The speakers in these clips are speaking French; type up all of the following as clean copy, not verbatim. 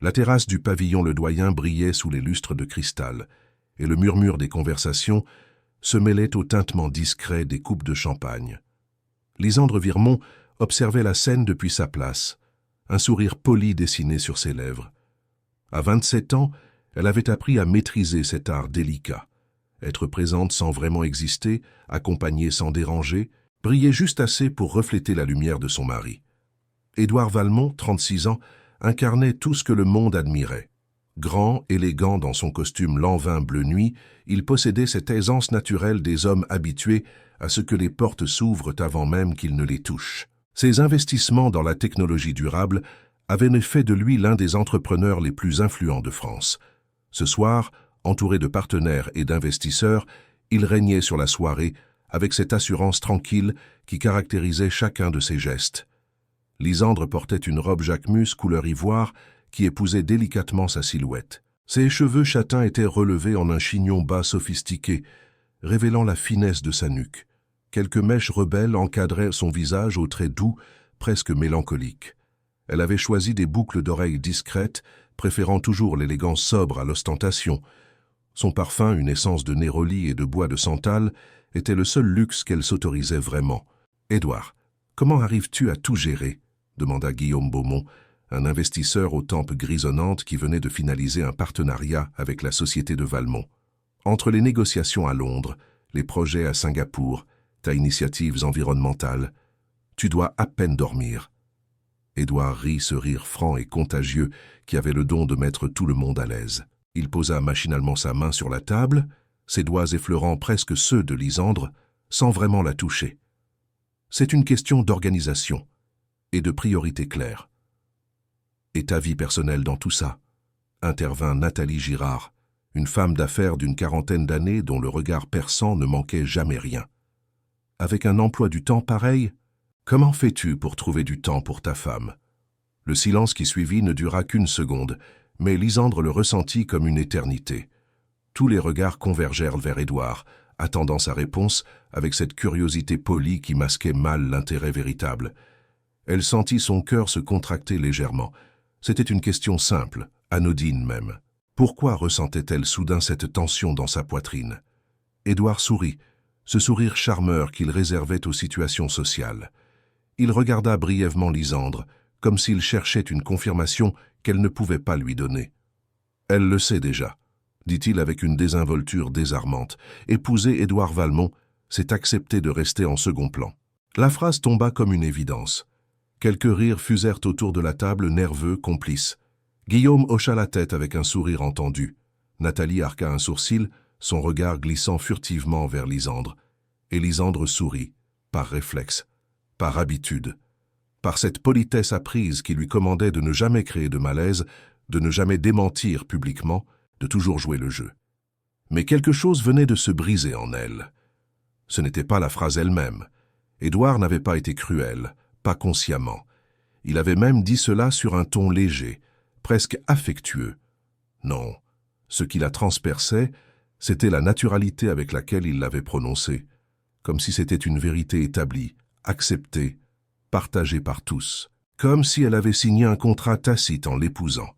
La terrasse du pavillon Le Doyen brillait sous les lustres de cristal, et le murmure des conversations se mêlait au tintement discret des coupes de champagne. Lysandre Virmont observait la scène depuis sa place, un sourire poli dessiné sur ses lèvres. À 27 ans, elle avait appris à maîtriser cet art délicat. Être présente sans vraiment exister, accompagnée sans déranger, briller juste assez pour refléter la lumière de son mari. Édouard Valmont, 36 ans, incarnait tout ce que le monde admirait. Grand, élégant dans son costume lanvin bleu nuit, il possédait cette aisance naturelle des hommes habitués à ce que les portes s'ouvrent avant même qu'ils ne les touchent. Ses investissements dans la technologie durable avaient fait de lui l'un des entrepreneurs les plus influents de France. Ce soir, entouré de partenaires et d'investisseurs, il régnait sur la soirée avec cette assurance tranquille qui caractérisait chacun de ses gestes. Lysandre portait une robe Jacquemus couleur ivoire qui épousait délicatement sa silhouette. Ses cheveux châtains étaient relevés en un chignon bas sophistiqué, révélant la finesse de sa nuque. Quelques mèches rebelles encadraient son visage aux traits doux, presque mélancoliques. Elle avait choisi des boucles d'oreilles discrètes, préférant toujours l'élégance sobre à l'ostentation. Son parfum, une essence de néroli et de bois de santal, était le seul luxe qu'elle s'autorisait vraiment. « Édouard, comment arrives-tu à tout gérer ?» demanda Guillaume Beaumont, un investisseur aux tempes grisonnantes qui venait de finaliser un partenariat avec la société de Valmont. Entre les négociations à Londres, les projets à Singapour, ta initiatives environnementales, tu dois à peine dormir. Édouard rit ce rire franc et contagieux qui avait le don de mettre tout le monde à l'aise. Il posa machinalement sa main sur la table, ses doigts effleurant presque ceux de Lysandre, sans vraiment la toucher. C'est une question d'organisation et de priorité claire. Et ta vie personnelle dans tout ça, intervint Nathalie Girard, une femme d'affaires d'une quarantaine d'années dont le regard perçant ne manquait jamais rien. Avec un emploi du temps pareil, comment fais-tu pour trouver du temps pour ta femme? Le silence qui suivit ne dura qu'une seconde, mais Lysandre le ressentit comme une éternité. Tous les regards convergèrent vers Édouard, attendant sa réponse avec cette curiosité polie qui masquait mal l'intérêt véritable. Elle sentit son cœur se contracter légèrement. C'était une question simple, anodine même. Pourquoi ressentait-elle soudain cette tension dans sa poitrine? Édouard sourit, ce sourire charmeur qu'il réservait aux situations sociales. Il regarda brièvement Lysandre, comme s'il cherchait une confirmation qu'elle ne pouvait pas lui donner. « Elle le sait déjà », dit-il avec une désinvolture désarmante. Épouser Édouard Valmont, c'est accepter de rester en second plan. La phrase tomba comme une évidence. Quelques rires fusèrent autour de la table, nerveux, complices. Guillaume hocha la tête avec un sourire entendu. Nathalie arqua un sourcil, son regard glissant furtivement vers Lysandre. Et Lysandre sourit, par réflexe, par habitude, par cette politesse apprise qui lui commandait de ne jamais créer de malaise, de ne jamais démentir publiquement, de toujours jouer le jeu. Mais quelque chose venait de se briser en elle. Ce n'était pas la phrase elle-même. Édouard n'avait pas été cruel, pas consciemment. Il avait même dit cela sur un ton léger, presque affectueux. Non, ce qui la transperçait, c'était la naturalité avec laquelle il l'avait prononcée, comme si c'était une vérité établie, acceptée, partagée par tous, comme si elle avait signé un contrat tacite en l'épousant,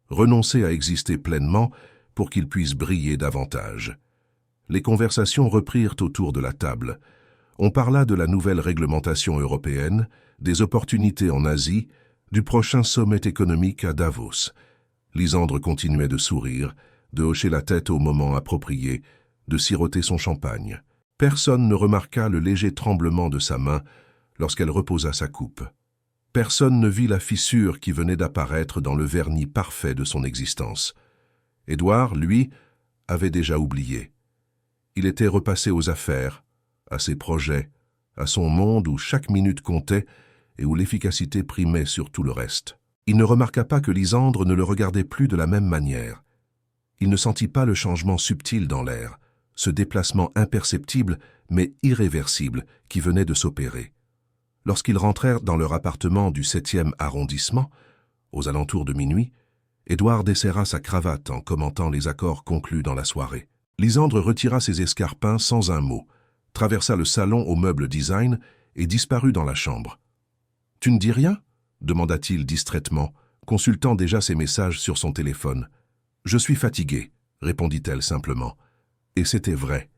renoncer à exister pleinement pour qu'il puisse briller davantage. Les conversations reprirent autour de la table. On parla de la nouvelle réglementation européenne, des opportunités en Asie, du prochain sommet économique à Davos. Lysandre continuait de sourire, de hocher la tête au moment approprié, de siroter son champagne. Personne ne remarqua le léger tremblement de sa main lorsqu'elle reposa sa coupe. Personne ne vit la fissure qui venait d'apparaître dans le vernis parfait de son existence. Édouard, lui, avait déjà oublié. Il était repassé aux affaires, à ses projets, à son monde où chaque minute comptait et où l'efficacité primait sur tout le reste. Il ne remarqua pas que Lysandre ne le regardait plus de la même manière. Il ne sentit pas le changement subtil dans l'air, ce déplacement imperceptible mais irréversible qui venait de s'opérer. Lorsqu'ils rentrèrent dans leur appartement du 7e arrondissement, aux alentours de minuit, Édouard desserra sa cravate en commentant les accords conclus dans la soirée. Lysandre retira ses escarpins sans un mot, traversa le salon au meuble design et disparut dans la chambre. « Tu ne dis rien ?» demanda-t-il distraitement, consultant déjà ses messages sur son téléphone. « Je suis fatiguée », répondit-elle simplement. Et c'était vrai.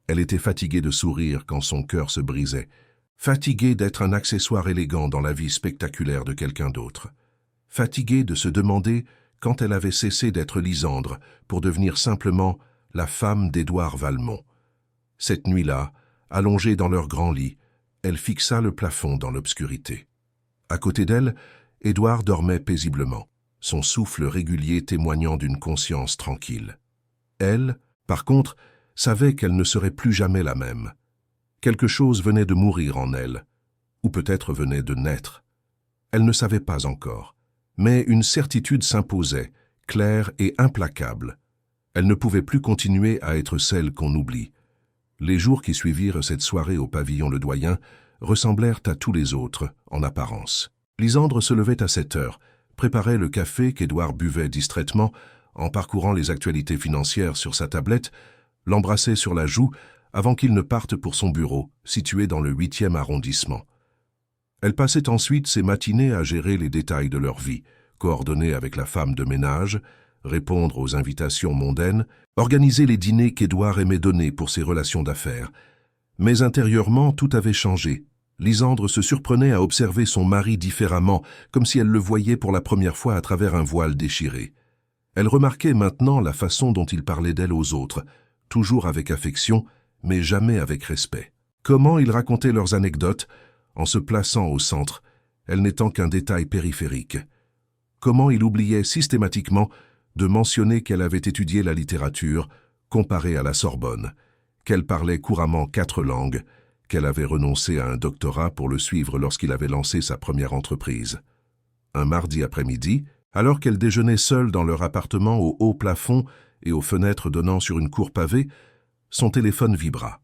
Elle était fatiguée de sourire quand son cœur se brisait, fatiguée d'être un accessoire élégant dans la vie spectaculaire de quelqu'un d'autre, fatiguée de se demander quand elle avait cessé d'être Lisandre pour devenir simplement la femme d'Édouard Valmont. Cette nuit-là, allongée dans leur grand lit, elle fixa le plafond dans l'obscurité. À côté d'elle, Édouard dormait paisiblement, son souffle régulier témoignant d'une conscience tranquille. Elle, par contre, savait qu'elle ne serait plus jamais la même. Quelque chose venait de mourir en elle, ou peut-être venait de naître. Elle ne savait pas encore, mais une certitude s'imposait, claire et implacable. Elle ne pouvait plus continuer à être celle qu'on oublie. Les jours qui suivirent cette soirée au pavillon Le Doyen ressemblèrent à tous les autres, en apparence. Lisandre se levait à 7 heures, préparait le café qu'Édouard buvait distraitement, en parcourant les actualités financières sur sa tablette, l'embrassait sur la joue avant qu'il ne parte pour son bureau, situé dans le 8e arrondissement. Elle passait ensuite ses matinées à gérer les détails de leur vie, coordonner avec la femme de ménage, répondre aux invitations mondaines, organiser les dîners qu'Édouard aimait donner pour ses relations d'affaires. Mais intérieurement, tout avait changé. Lisandre se surprenait à observer son mari différemment, comme si elle le voyait pour la première fois à travers un voile déchiré. Elle remarquait maintenant la façon dont il parlait d'elle aux autres, toujours avec affection, mais jamais avec respect. Comment ils racontaient leurs anecdotes, en se plaçant au centre, elle n'étant qu'un détail périphérique. Comment il oubliait systématiquement de mentionner qu'elle avait étudié la littérature, comparée à la Sorbonne, qu'elle parlait couramment 4 langues, qu'elle avait renoncé à un doctorat pour le suivre lorsqu'il avait lancé sa première entreprise. Un mardi après-midi, alors qu'elle déjeunait seule dans leur appartement au haut plafond et aux fenêtres donnant sur une cour pavée, son téléphone vibra.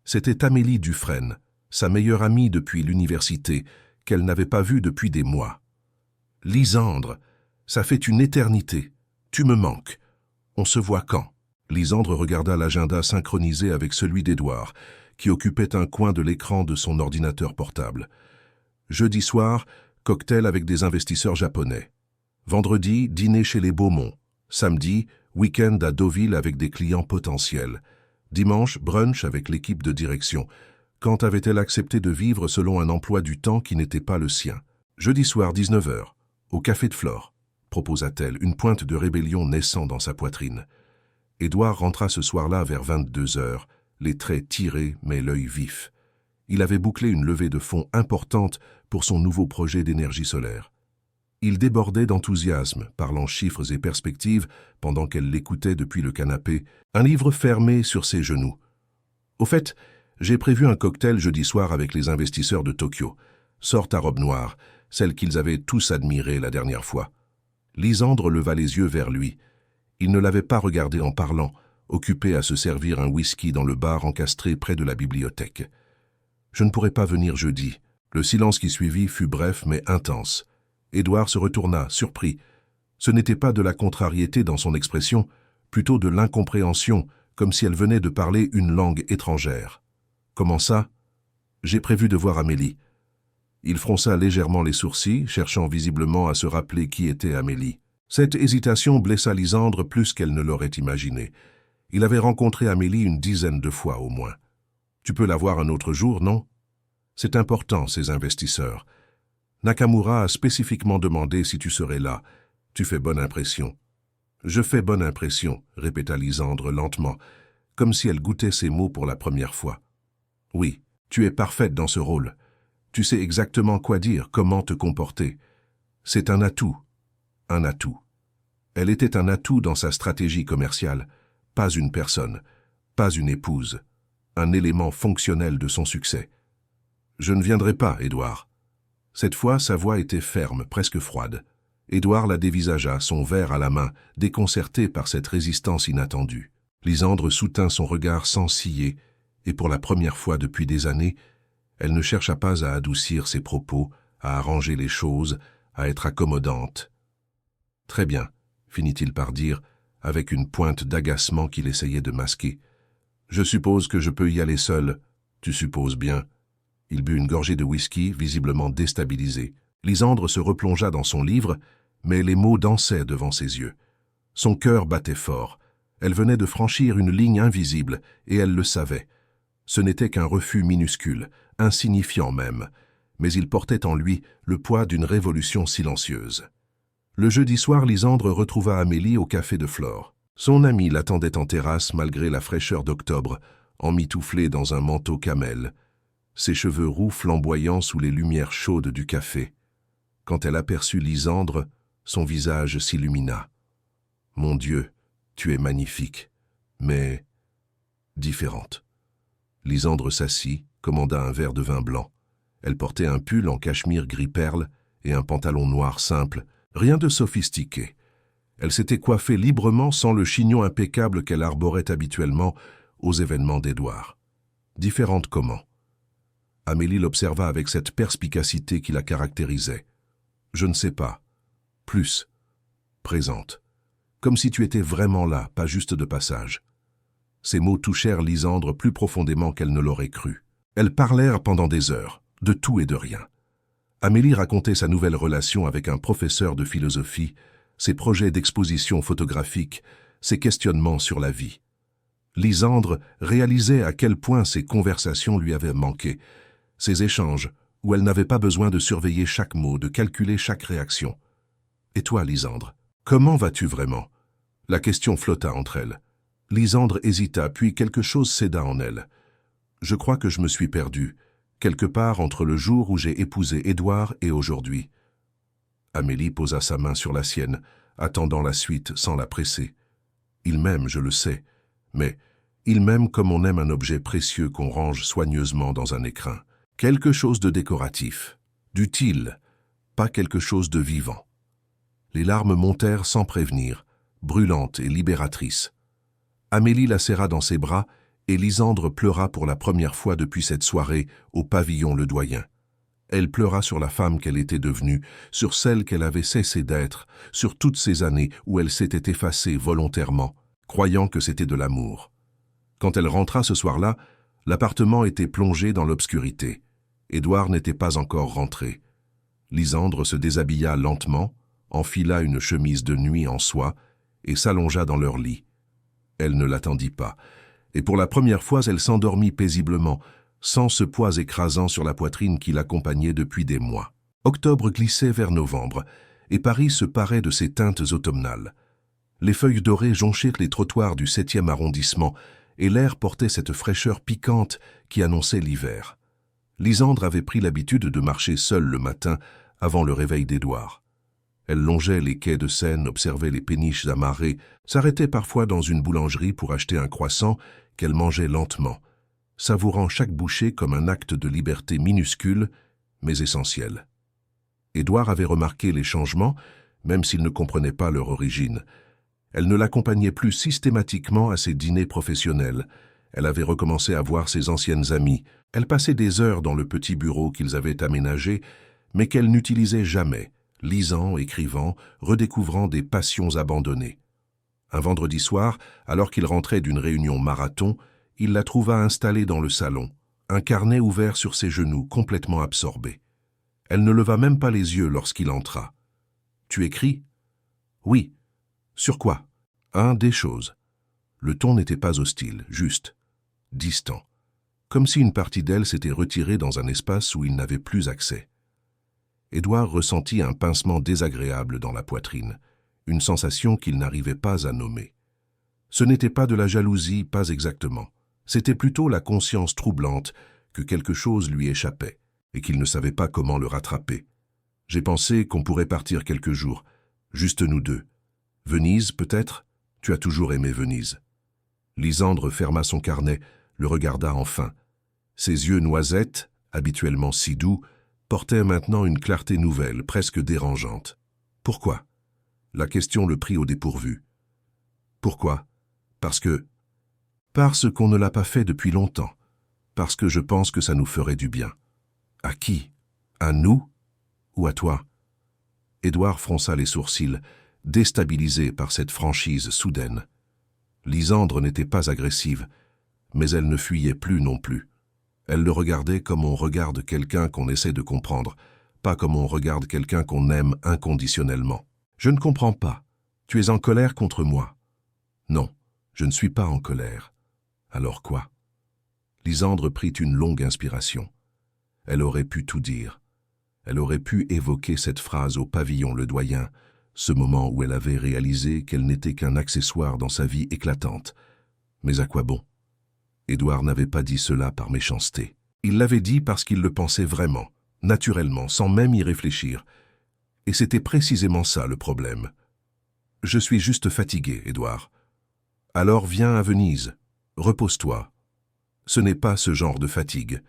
C'était Amélie Dufresne, sa meilleure amie depuis l'université, qu'elle n'avait pas vue depuis des mois. « Lisandre, ça fait une éternité. Tu me manques. On se voit quand ?» Lisandre regarda l'agenda synchronisé avec celui d'Édouard, qui occupait un coin de l'écran de son ordinateur portable. Jeudi soir, cocktail avec des investisseurs japonais. Vendredi, dîner chez les Beaumont. Samedi, week-end à Deauville avec des clients potentiels. Dimanche, brunch avec l'équipe de direction. Quand avait-elle accepté de vivre selon un emploi du temps qui n'était pas le sien? Jeudi soir, 19 h, au Café de Flore, proposa-t-elle, une pointe de rébellion naissant dans sa poitrine. Édouard rentra ce soir-là vers 22 h, les traits tirés mais l'œil vif. Il avait bouclé une levée de fonds importante pour son nouveau projet d'énergie solaire. Il débordait d'enthousiasme, parlant chiffres et perspectives pendant qu'elle l'écoutait depuis le canapé, un livre fermé sur ses genoux. « Au fait, j'ai prévu un cocktail jeudi soir avec les investisseurs de Tokyo. Sorte à robe noire, celle qu'ils avaient tous admirée la dernière fois. » Lisandre leva les yeux vers lui. Il ne l'avait pas regardé en parlant, occupé à se servir un whisky dans le bar encastré près de la bibliothèque. « Je ne pourrai pas venir jeudi. » Le silence qui suivit fut bref mais intense. Édouard se retourna, surpris. Ce n'était pas de la contrariété dans son expression, plutôt de l'incompréhension, comme si elle venait de parler une langue étrangère. « Comment ça ?»« J'ai prévu de voir Amélie. » Il fronça légèrement les sourcils, cherchant visiblement à se rappeler qui était Amélie. Cette hésitation blessa Lisandre plus qu'elle ne l'aurait imaginé. Il avait rencontré Amélie une dizaine de fois au moins. « Tu peux la voir un autre jour, non ?» C'est important, ces investisseurs. Nakamura a spécifiquement demandé si tu serais là. Tu fais bonne impression. Je fais bonne impression, répéta Lisandre lentement, comme si elle goûtait ses mots pour la première fois. Oui, tu es parfaite dans ce rôle. Tu sais exactement quoi dire, comment te comporter. C'est un atout. Un atout. Elle était un atout dans sa stratégie commerciale, pas une personne, pas une épouse, un élément fonctionnel de son succès. Je ne viendrai pas, Édouard. Cette fois, sa voix était ferme, presque froide. Édouard la dévisagea, son verre à la main, déconcerté par cette résistance inattendue. Lisandre soutint son regard sans ciller, et pour la première fois depuis des années, elle ne chercha pas à adoucir ses propos, à arranger les choses, à être accommodante. « Très bien, » finit-il par dire, avec une pointe d'agacement qu'il essayait de masquer. « Je suppose que je peux y aller seul. Tu supposes bien. » Il but une gorgée de whisky, visiblement déstabilisé. Lisandre se replongea dans son livre, mais les mots dansaient devant ses yeux. Son cœur battait fort. Elle venait de franchir une ligne invisible, et elle le savait. Ce n'était qu'un refus minuscule, insignifiant même, mais il portait en lui le poids d'une révolution silencieuse. Le jeudi soir, Lysandre retrouva Amélie au café de Flore. Son amie l'attendait en terrasse malgré la fraîcheur d'octobre, emmitouflée dans un manteau camel, ses cheveux roux flamboyants sous les lumières chaudes du café. Quand elle aperçut Lysandre, son visage s'illumina. « Mon Dieu, tu es magnifique, mais différente. » Lysandre s'assit, commanda un verre de vin blanc. Elle portait un pull en cachemire gris-perle et un pantalon noir simple, rien de sophistiqué. Elle s'était coiffée librement sans le chignon impeccable qu'elle arborait habituellement aux événements d'Édouard. Différente comment? Amélie l'observa avec cette perspicacité qui la caractérisait. « Je ne sais pas. Plus. Présente. Comme si tu étais vraiment là, pas juste de passage. » Ces mots touchèrent Lysandre plus profondément qu'elle ne l'aurait cru. Elles parlèrent pendant des heures, de tout et de rien. Amélie racontait sa nouvelle relation avec un professeur de philosophie, ses projets d'exposition photographique, ses questionnements sur la vie. Lysandre réalisait à quel point ces conversations lui avaient manqué, ces échanges où elle n'avait pas besoin de surveiller chaque mot, de calculer chaque réaction. « Et toi, Lysandre, comment vas-tu vraiment ?» La question flotta entre elles. Lysandre hésita, puis quelque chose céda en elle. « Je crois que je me suis perdu, quelque part entre le jour où j'ai épousé Édouard et aujourd'hui. » Amélie posa sa main sur la sienne, attendant la suite sans la presser. « Il m'aime, je le sais, mais il m'aime comme on aime un objet précieux qu'on range soigneusement dans un écrin. Quelque chose de décoratif, d'utile, pas quelque chose de vivant. » Les larmes montèrent sans prévenir, brûlantes et libératrices. Amélie la serra dans ses bras et Lysandre pleura pour la première fois depuis cette soirée au pavillon Le Doyen. Elle pleura sur la femme qu'elle était devenue, sur celle qu'elle avait cessé d'être, sur toutes ces années où elle s'était effacée volontairement, croyant que c'était de l'amour. Quand elle rentra ce soir-là, l'appartement était plongé dans l'obscurité. Édouard n'était pas encore rentré. Lysandre se déshabilla lentement, enfila une chemise de nuit en soie et s'allongea dans leur lit. Elle ne l'attendit pas, et pour la première fois elle s'endormit paisiblement, sans ce poids écrasant sur la poitrine qui l'accompagnait depuis des mois. Octobre glissait vers novembre, et Paris se parait de ses teintes automnales. Les feuilles dorées jonchaient les trottoirs du 7e arrondissement, et l'air portait cette fraîcheur piquante qui annonçait l'hiver. Lysandre avait pris l'habitude de marcher seule le matin avant le réveil d'Édouard. Elle longeait les quais de Seine, observait les péniches amarrées, s'arrêtait parfois dans une boulangerie pour acheter un croissant qu'elle mangeait lentement, savourant chaque bouchée comme un acte de liberté minuscule, mais essentiel. Édouard avait remarqué les changements, même s'il ne comprenait pas leur origine. Elle ne l'accompagnait plus systématiquement à ses dîners professionnels. Elle avait recommencé à voir ses anciennes amies. Elle passait des heures dans le petit bureau qu'ils avaient aménagé, mais qu'elle n'utilisait jamais, lisant, écrivant, redécouvrant des passions abandonnées. Un vendredi soir, alors qu'il rentrait d'une réunion marathon, il la trouva installée dans le salon, un carnet ouvert sur ses genoux, complètement absorbée. Elle ne leva même pas les yeux lorsqu'il entra. « Tu écris ?»« Oui. »« Sur quoi ?»« Des choses. » Le ton n'était pas hostile, juste, distant, comme si une partie d'elle s'était retirée dans un espace où il n'avait plus accès. Édouard ressentit un pincement désagréable dans la poitrine, une sensation qu'il n'arrivait pas à nommer. Ce n'était pas de la jalousie, pas exactement. C'était plutôt la conscience troublante que quelque chose lui échappait et qu'il ne savait pas comment le rattraper. « J'ai pensé qu'on pourrait partir quelques jours, juste nous deux. Venise, peut-être? Tu as toujours aimé Venise. » Lysandre ferma son carnet, le regarda enfin. Ses yeux noisettes, habituellement si doux, portaient maintenant une clarté nouvelle, presque dérangeante. « Pourquoi ?» La question le prit au dépourvu. « Pourquoi ? Parce que... » Parce qu'on ne l'a pas fait depuis longtemps. Parce que je pense que ça nous ferait du bien. À qui? À nous? Ou à toi? Édouard fronça les sourcils, déstabilisé par cette franchise soudaine. Lysandre n'était pas agressive, mais elle ne fuyait plus non plus. Elle le regardait comme on regarde quelqu'un qu'on essaie de comprendre, pas comme on regarde quelqu'un qu'on aime inconditionnellement. Je ne comprends pas. Tu es en colère contre moi. Non, je ne suis pas en colère. Alors quoi? Lysandre prit une longue inspiration. Elle aurait pu tout dire. Elle aurait pu évoquer cette phrase au pavillon Le Doyen, ce moment où elle avait réalisé qu'elle n'était qu'un accessoire dans sa vie éclatante. Mais à quoi bon? Édouard n'avait pas dit cela par méchanceté. Il l'avait dit parce qu'il le pensait vraiment, naturellement, sans même y réfléchir. Et c'était précisément ça le problème. « Je suis juste fatigué, Édouard. »« Alors viens à Venise. Repose-toi. » Ce n'est pas ce genre de fatigue.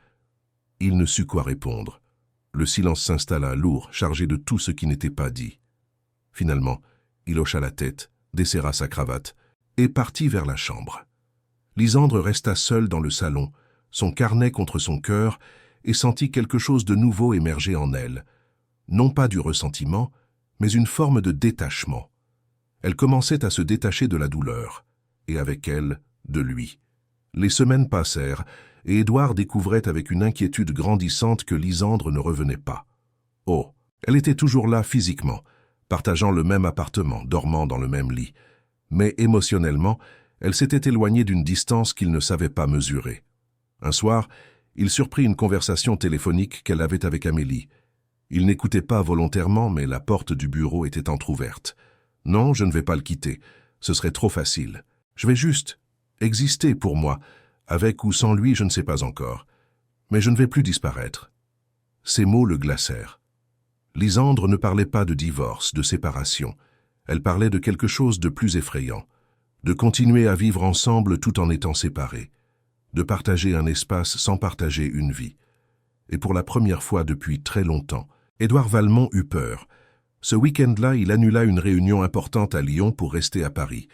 Il ne sut quoi répondre. Le silence s'installa, lourd, chargé de tout ce qui n'était pas dit. Finalement, il hocha la tête, desserra sa cravate et partit vers la chambre. Lysandre resta seul dans le salon, son carnet contre son cœur, et sentit quelque chose de nouveau émerger en elle. Non pas du ressentiment, mais une forme de détachement. Elle commençait à se détacher de la douleur, et avec elle, de lui. Les semaines passèrent, et Édouard découvrait avec une inquiétude grandissante que Lysandre ne revenait pas. Oh, elle était toujours là physiquement, partageant le même appartement, dormant dans le même lit. Mais émotionnellement, elle s'était éloignée d'une distance qu'il ne savait pas mesurer. Un soir, il surprit une conversation téléphonique qu'elle avait avec Amélie. Il n'écoutait pas volontairement, mais la porte du bureau était entr'ouverte. « Non, je ne vais pas le quitter. Ce serait trop facile. Je vais juste exister pour moi. Avec ou sans lui, je ne sais pas encore. Mais je ne vais plus disparaître. » Ces mots le glacèrent. Lysandre ne parlait pas de divorce, de séparation. Elle parlait de quelque chose de plus effrayant. De continuer à vivre ensemble tout en étant séparés. De partager un espace sans partager une vie. Et pour la première fois depuis très longtemps, Édouard Valmont eut peur. Ce week-end-là, il annula une réunion importante à Lyon pour rester à Paris.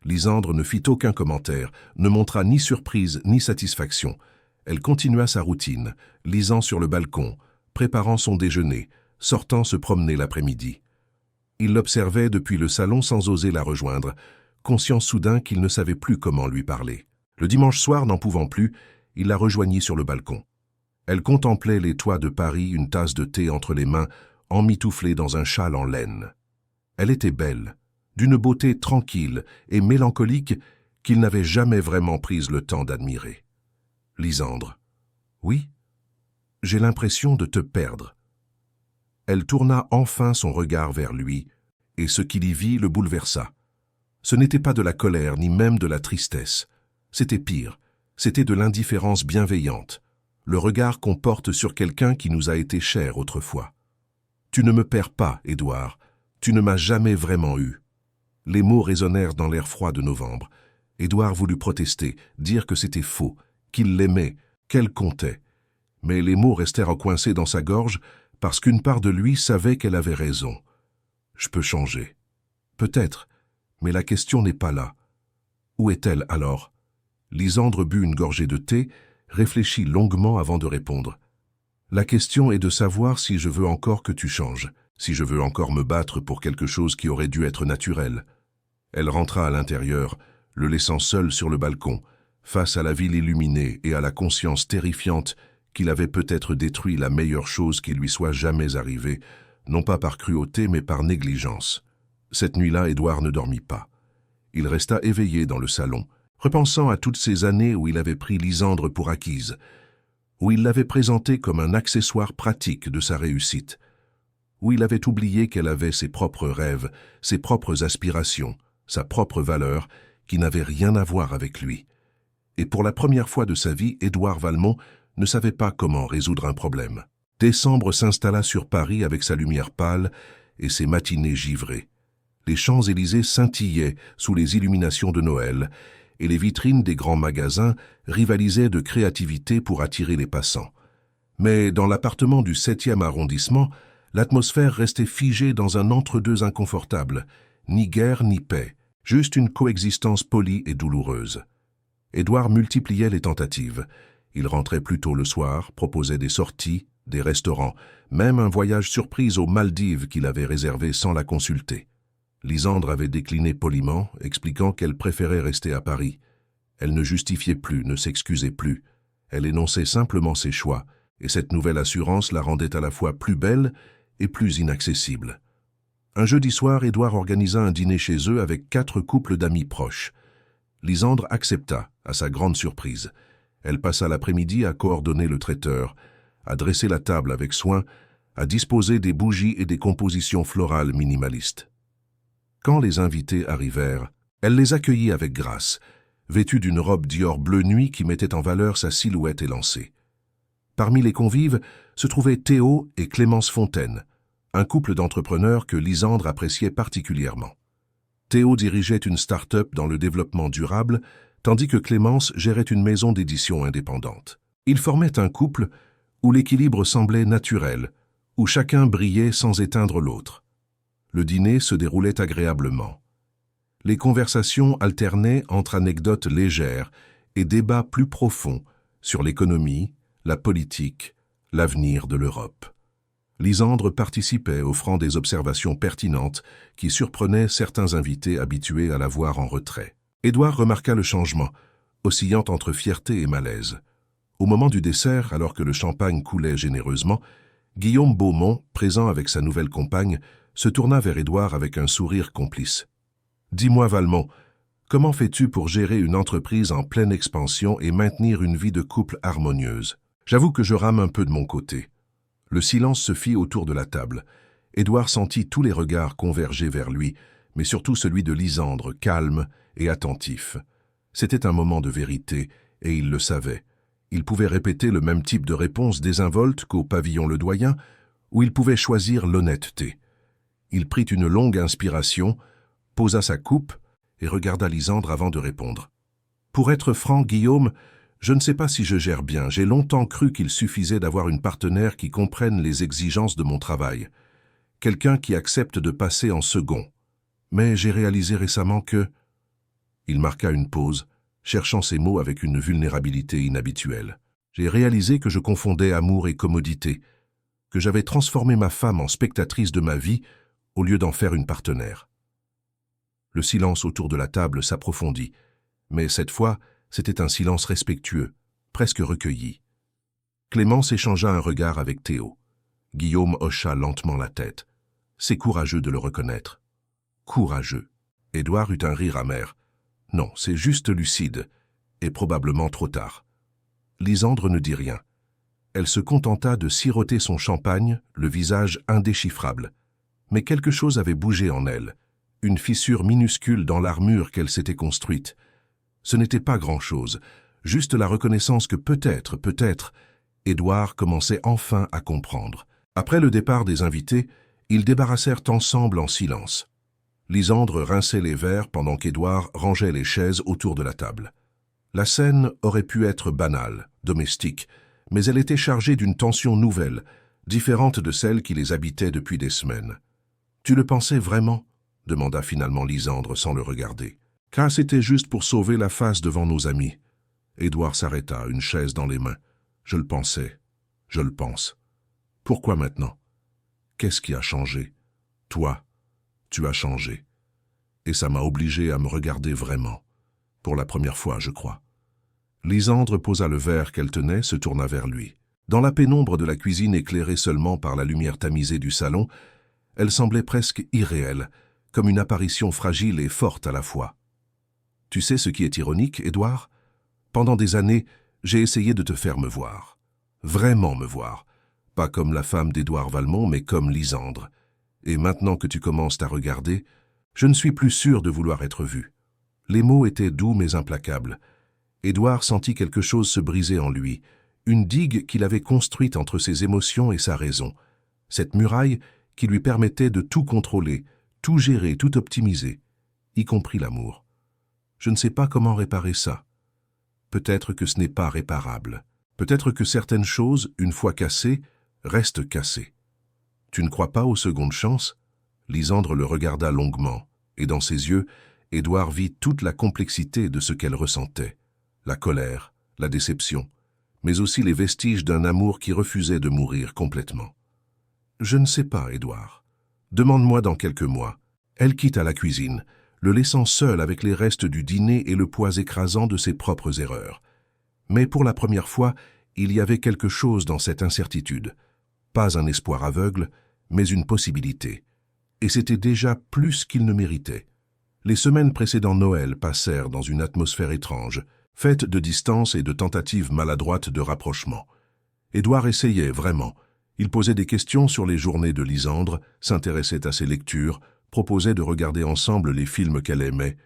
Lysandre ne fit aucun commentaire, ne montra ni surprise ni satisfaction. Elle continua sa routine, lisant sur le balcon, préparant son déjeuner, sortant se promener l'après-midi. Il l'observait depuis le salon sans oser la rejoindre, conscient soudain qu'il ne savait plus comment lui parler. Le dimanche soir, n'en pouvant plus, il la rejoignit sur le balcon. Elle contemplait les toits de Paris, une tasse de thé entre les mains, emmitouflée dans un châle en laine. Elle était belle, d'une beauté tranquille et mélancolique qu'il n'avait jamais vraiment prise le temps d'admirer. « Lysandre. »« Oui. J'ai l'impression de te perdre. » Elle tourna enfin son regard vers lui, et ce qu'il y vit le bouleversa. Ce n'était pas de la colère, ni même de la tristesse. C'était pire, c'était de l'indifférence bienveillante, le regard qu'on porte sur quelqu'un qui nous a été cher autrefois. « Tu ne me perds pas, Édouard, tu ne m'as jamais vraiment eu. » Les mots résonnèrent dans l'air froid de novembre. Édouard voulut protester, dire que c'était faux, qu'il l'aimait, qu'elle comptait. Mais les mots restèrent coincés dans sa gorge parce qu'une part de lui savait qu'elle avait raison. « Je peux changer. » Peut-être, mais la question n'est pas là. Où est-elle alors? Lysandre but une gorgée de thé, réfléchit longuement avant de répondre. « La question est de savoir si je veux encore que tu changes, si je veux encore me battre pour quelque chose qui aurait dû être naturel. » Elle rentra à l'intérieur, le laissant seul sur le balcon, face à la ville illuminée et à la conscience terrifiante qu'il avait peut-être détruit la meilleure chose qui lui soit jamais arrivée, non pas par cruauté mais par négligence. Cette nuit-là, Édouard ne dormit pas. Il resta éveillé dans le salon, repensant à toutes ces années où il avait pris Lysandre pour acquise, où il l'avait présentée comme un accessoire pratique de sa réussite, où il avait oublié qu'elle avait ses propres rêves, ses propres aspirations, sa propre valeur, qui n'avait rien à voir avec lui. Et pour la première fois de sa vie, Édouard Valmont ne savait pas comment résoudre un problème. Décembre s'installa sur Paris avec sa lumière pâle et ses matinées givrées. Les Champs-Élysées scintillaient sous les illuminations de Noël, et les vitrines des grands magasins rivalisaient de créativité pour attirer les passants. Mais dans l'appartement du 7e arrondissement, l'atmosphère restait figée dans un entre-deux inconfortable, ni guerre ni paix, juste une coexistence polie et douloureuse. Édouard multipliait les tentatives. Il rentrait plus tôt le soir, proposait des sorties, des restaurants, même un voyage surprise aux Maldives qu'il avait réservé sans la consulter. Lysandre avait décliné poliment, expliquant qu'elle préférait rester à Paris. Elle ne justifiait plus, ne s'excusait plus. Elle énonçait simplement ses choix, et cette nouvelle assurance la rendait à la fois plus belle et plus inaccessible. Un jeudi soir, Édouard organisa un dîner chez eux avec 4 couples d'amis proches. Lysandre accepta, à sa grande surprise. Elle passa l'après-midi à coordonner le traiteur, à dresser la table avec soin, à disposer des bougies et des compositions florales minimalistes. Quand les invités arrivèrent, elle les accueillit avec grâce, vêtue d'une robe Dior bleu nuit qui mettait en valeur sa silhouette élancée. Parmi les convives se trouvaient Théo et Clémence Fontaine, un couple d'entrepreneurs que Lysandre appréciait particulièrement. Théo dirigeait une start-up dans le développement durable, tandis que Clémence gérait une maison d'édition indépendante. Ils formaient un couple où l'équilibre semblait naturel, où chacun brillait sans éteindre l'autre. Le dîner se déroulait agréablement. Les conversations alternaient entre anecdotes légères et débats plus profonds sur l'économie, la politique, l'avenir de l'Europe. Lysandre participait, offrant des observations pertinentes qui surprenaient certains invités habitués à la voir en retrait. Édouard remarqua le changement, oscillant entre fierté et malaise. Au moment du dessert, alors que le champagne coulait généreusement, Guillaume Beaumont, présent avec sa nouvelle compagne, se tourna vers Édouard avec un sourire complice. « Dis-moi, Valmont, comment fais-tu pour gérer une entreprise en pleine expansion et maintenir une vie de couple harmonieuse? J'avoue que je rame un peu de mon côté. » Le silence se fit autour de la table. Édouard sentit tous les regards converger vers lui, mais surtout celui de Lysandre, calme et attentif. C'était un moment de vérité, et il le savait. Il pouvait répéter le même type de réponse désinvolte qu'au pavillon Ledoyen, ou il pouvait choisir l'honnêteté. Il prit une longue inspiration, posa sa coupe et regarda Lysandre avant de répondre. « Pour être franc, Guillaume, je ne sais pas si je gère bien. J'ai longtemps cru qu'il suffisait d'avoir une partenaire qui comprenne les exigences de mon travail. Quelqu'un qui accepte de passer en second. Mais j'ai réalisé récemment que... » Il marqua une pause, cherchant ses mots avec une vulnérabilité inhabituelle. « J'ai réalisé que je confondais amour et commodité, que j'avais transformé ma femme en spectatrice de ma vie au lieu d'en faire une partenaire. » Le silence autour de la table s'approfondit, mais cette fois, c'était un silence respectueux, presque recueilli. Clémence échangea un regard avec Théo. Guillaume hocha lentement la tête. C'est courageux de le reconnaître. Courageux. Édouard eut un rire amer. Non, c'est juste lucide, et probablement trop tard. Lysandre ne dit rien. Elle se contenta de siroter son champagne, le visage indéchiffrable. Mais quelque chose avait bougé en elle, une fissure minuscule dans l'armure qu'elle s'était construite. Ce n'était pas grand-chose, juste la reconnaissance que peut-être, Édouard commençait enfin à comprendre. Après le départ des invités, ils débarrassèrent ensemble en silence. Lysandre rinçait les verres pendant qu'Édouard rangeait les chaises autour de la table. La scène aurait pu être banale, domestique, mais elle était chargée d'une tension nouvelle, différente de celle qui les habitait depuis des semaines. « Tu le pensais vraiment ?» demanda finalement Lysandre sans le regarder. « Car c'était juste pour sauver la face devant nos amis. » Édouard s'arrêta, une chaise dans les mains. « Je le pensais. Je le pense. Pourquoi maintenant? Qu'est-ce qui a changé? Toi, tu as changé. Et ça m'a obligé à me regarder vraiment. Pour la première fois, je crois. » Lysandre posa le verre qu'elle tenait, se tourna vers lui. Dans la pénombre de la cuisine éclairée seulement par la lumière tamisée du salon, elle semblait presque irréelle, comme une apparition fragile et forte à la fois. « Tu sais ce qui est ironique, Édouard? Pendant des années, j'ai essayé de te faire me voir. Vraiment me voir. Pas comme la femme d'Édouard Valmont, mais comme Lysandre. Et maintenant que tu commences à regarder, je ne suis plus sûr de vouloir être vu. » Les mots étaient doux mais implacables. Édouard sentit quelque chose se briser en lui, une digue qu'il avait construite entre ses émotions et sa raison. Cette muraille qui lui permettait de tout contrôler, tout gérer, tout optimiser, y compris l'amour. Je ne sais pas comment réparer ça. Peut-être que ce n'est pas réparable. Peut-être que certaines choses, une fois cassées, restent cassées. Tu ne crois pas aux secondes chances? Lysandre le regarda longuement, et dans ses yeux, Édouard vit toute la complexité de ce qu'elle ressentait. La colère, la déception, mais aussi les vestiges d'un amour qui refusait de mourir complètement. Je ne sais pas, Édouard. Demande-moi dans quelques mois. Elle quitta la cuisine, le laissant seul avec les restes du dîner et le poids écrasant de ses propres erreurs. Mais pour la première fois, il y avait quelque chose dans cette incertitude. Pas un espoir aveugle, mais une possibilité. et c'était déjà plus qu'il ne méritait. Les semaines précédant Noël passèrent dans une atmosphère étrange, faite de distance et de tentatives maladroites de rapprochement. Édouard essayait vraiment. Il posait des questions sur les journées de Lisandre, s'intéressait à ses lectures, proposait de regarder ensemble les films qu'elle aimait,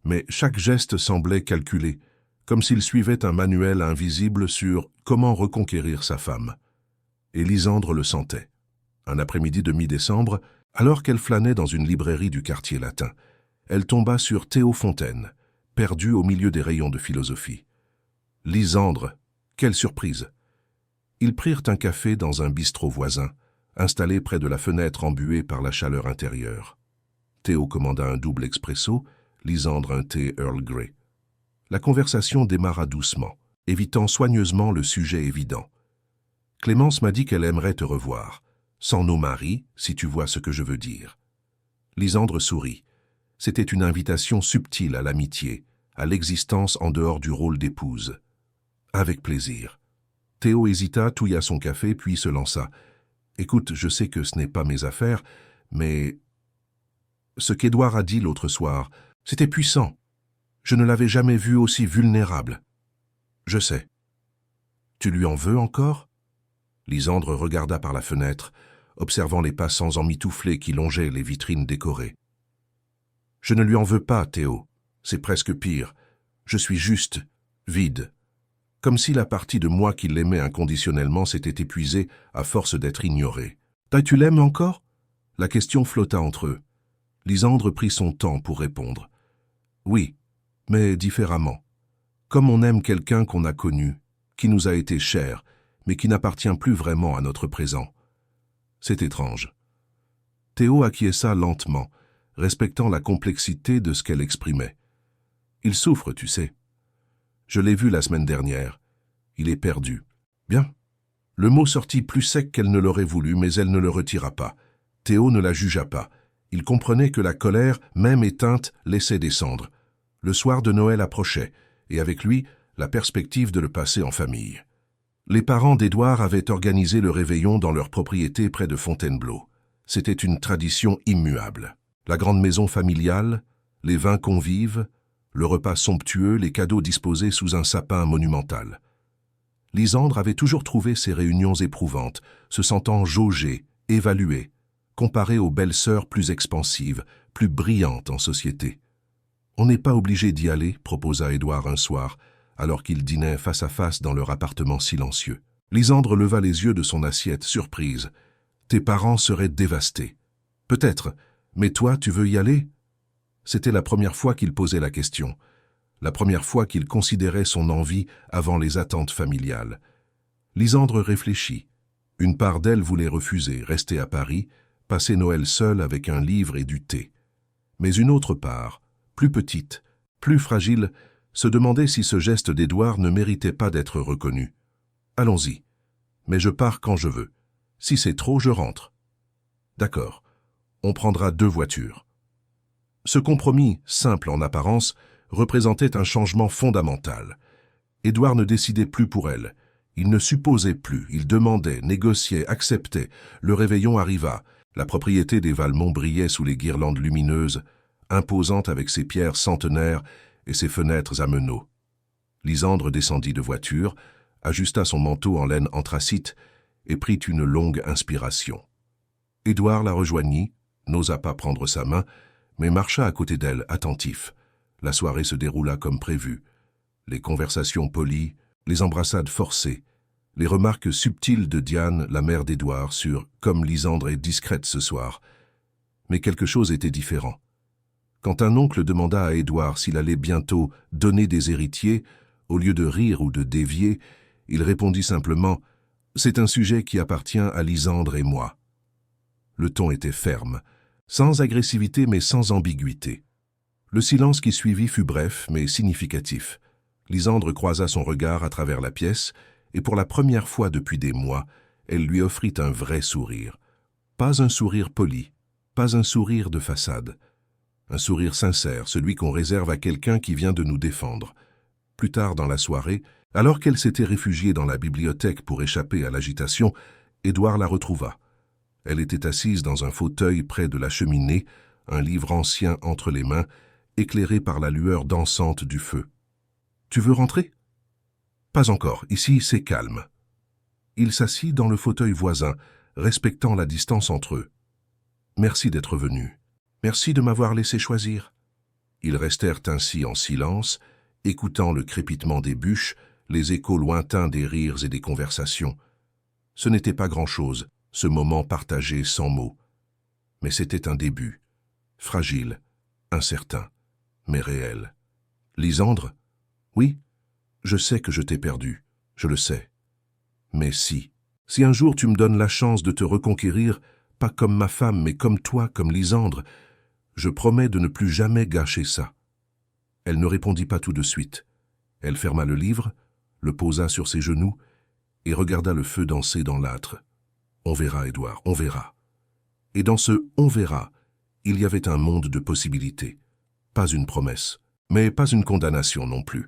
mais chaque geste semblait calculé, comme s'il suivait un manuel invisible sur comment reconquérir sa femme. Et Lisandre le sentait. Un après-midi de mi-décembre, alors qu'elle flânait dans une librairie du quartier latin, elle tomba sur Théo Fontaine, perdu au milieu des rayons de philosophie. Lisandre, quelle surprise! Ils prirent un café dans un bistrot voisin, installé près de la fenêtre embuée par la chaleur intérieure. Théo commanda un double expresso, Lisandre un thé Earl Grey. La conversation démarra doucement, évitant soigneusement le sujet évident. « Clémence m'a dit qu'elle aimerait te revoir, sans nos maris, si tu vois ce que je veux dire. » Lisandre sourit. C'était une invitation subtile à l'amitié, à l'existence en dehors du rôle d'épouse. « Avec plaisir. » Théo hésita, touilla son café, puis se lança. « Écoute, je sais que ce n'est pas mes affaires, mais... ce qu'Édouard a dit l'autre soir, c'était puissant. Je ne l'avais jamais vu aussi vulnérable. Je sais. Tu lui en veux encore ?» Lisandre regarda par la fenêtre, observant les passants emmitouflés qui longeaient les vitrines décorées. « Je ne lui en veux pas, Théo. C'est presque pire. Je suis juste vide. » Comme si la partie de moi qui l'aimait inconditionnellement s'était épuisée à force d'être ignorée. « Tu l'aimes encore ?» La question flotta entre eux. Lisandre prit son temps pour répondre. « Oui, mais différemment. Comme on aime quelqu'un qu'on a connu, qui nous a été cher, mais qui n'appartient plus vraiment à notre présent. C'est étrange. » Théo acquiesça lentement, respectant la complexité de ce qu'elle exprimait. « Il souffre, tu sais. Je l'ai vu la semaine dernière. Il est perdu. » Bien. Le mot sortit plus sec qu'elle ne l'aurait voulu, mais elle ne le retira pas. Théo ne la jugea pas. Il comprenait que la colère, même éteinte, laissait descendre. Le soir de Noël approchait, et avec lui, la perspective de le passer en famille. Les parents d'Édouard avaient organisé le réveillon dans leur propriété près de Fontainebleau. C'était une tradition immuable. La grande maison familiale, les vins convives, le repas somptueux, les cadeaux disposés sous un sapin monumental. Lisandre avait toujours trouvé ces réunions éprouvantes, se sentant jaugée, évaluée, comparée aux belles sœurs plus expansives, plus brillantes en société. « On n'est pas obligé d'y aller », proposa Édouard un soir, alors qu'ils dînaient face à face dans leur appartement silencieux. Lisandre leva les yeux de son assiette, surprise. « Tes parents seraient dévastés. »« Peut-être, mais toi, tu veux y aller ?» C'était la première fois qu'il posait la question, la première fois qu'il considérait son envie avant les attentes familiales. Lisandre réfléchit. Une part d'elle voulait refuser, rester à Paris, passer Noël seule avec un livre et du thé. Mais une autre part, plus petite, plus fragile, se demandait si ce geste d'Édouard ne méritait pas d'être reconnu. « Allons-y, mais je pars quand je veux. Si c'est trop, je rentre. »« D'accord, on prendra 2 voitures. » Ce compromis, simple en apparence, représentait un changement fondamental. Édouard ne décidait plus pour elle. Il ne supposait plus, il demandait, négociait, acceptait. Le réveillon arriva. La propriété des Valmont brillait sous les guirlandes lumineuses, imposante avec ses pierres centenaires et ses fenêtres à meneaux. Lisandre descendit de voiture, ajusta son manteau en laine anthracite et prit une longue inspiration. Édouard la rejoignit, n'osa pas prendre sa main, mais marcha à côté d'elle, attentif. La soirée se déroula comme prévu. Les conversations polies, les embrassades forcées, les remarques subtiles de Diane, la mère d'Édouard, sur « comme Lisandre est discrète ce soir ». Mais quelque chose était différent. Quand un oncle demanda à Édouard s'il allait bientôt donner des héritiers, au lieu de rire ou de dévier, il répondit simplement « C'est un sujet qui appartient à Lisandre et moi ». Le ton était ferme, sans agressivité mais sans ambiguïté. Le silence qui suivit fut bref mais significatif. Lisandre croisa son regard à travers la pièce et pour la première fois depuis des mois, elle lui offrit un vrai sourire. Pas un sourire poli, pas un sourire de façade. Un sourire sincère, celui qu'on réserve à quelqu'un qui vient de nous défendre. Plus tard dans la soirée, alors qu'elle s'était réfugiée dans la bibliothèque pour échapper à l'agitation, Édouard la retrouva. Elle était assise dans un fauteuil près de la cheminée, un livre ancien entre les mains, éclairé par la lueur dansante du feu. « Tu veux rentrer ?»« Pas encore, ici c'est calme. » Il s'assit dans le fauteuil voisin, respectant la distance entre eux. « Merci d'être venu. Merci de m'avoir laissé choisir. » Ils restèrent ainsi en silence, écoutant le crépitement des bûches, les échos lointains des rires et des conversations. Ce n'était pas grand-chose, ce moment partagé sans mots. Mais c'était un début, fragile, incertain, mais réel. « Lysandre ? Oui, je sais que je t'ai perdu, je le sais. Mais si un jour tu me donnes la chance de te reconquérir, pas comme ma femme, mais comme toi, comme Lysandre, je promets de ne plus jamais gâcher ça. » Elle ne répondit pas tout de suite. Elle ferma le livre, le posa sur ses genoux et regarda le feu danser dans l'âtre. « On verra, Édouard, on verra. » Et dans ce « on verra », il y avait un monde de possibilités. Pas une promesse, mais pas une condamnation non plus.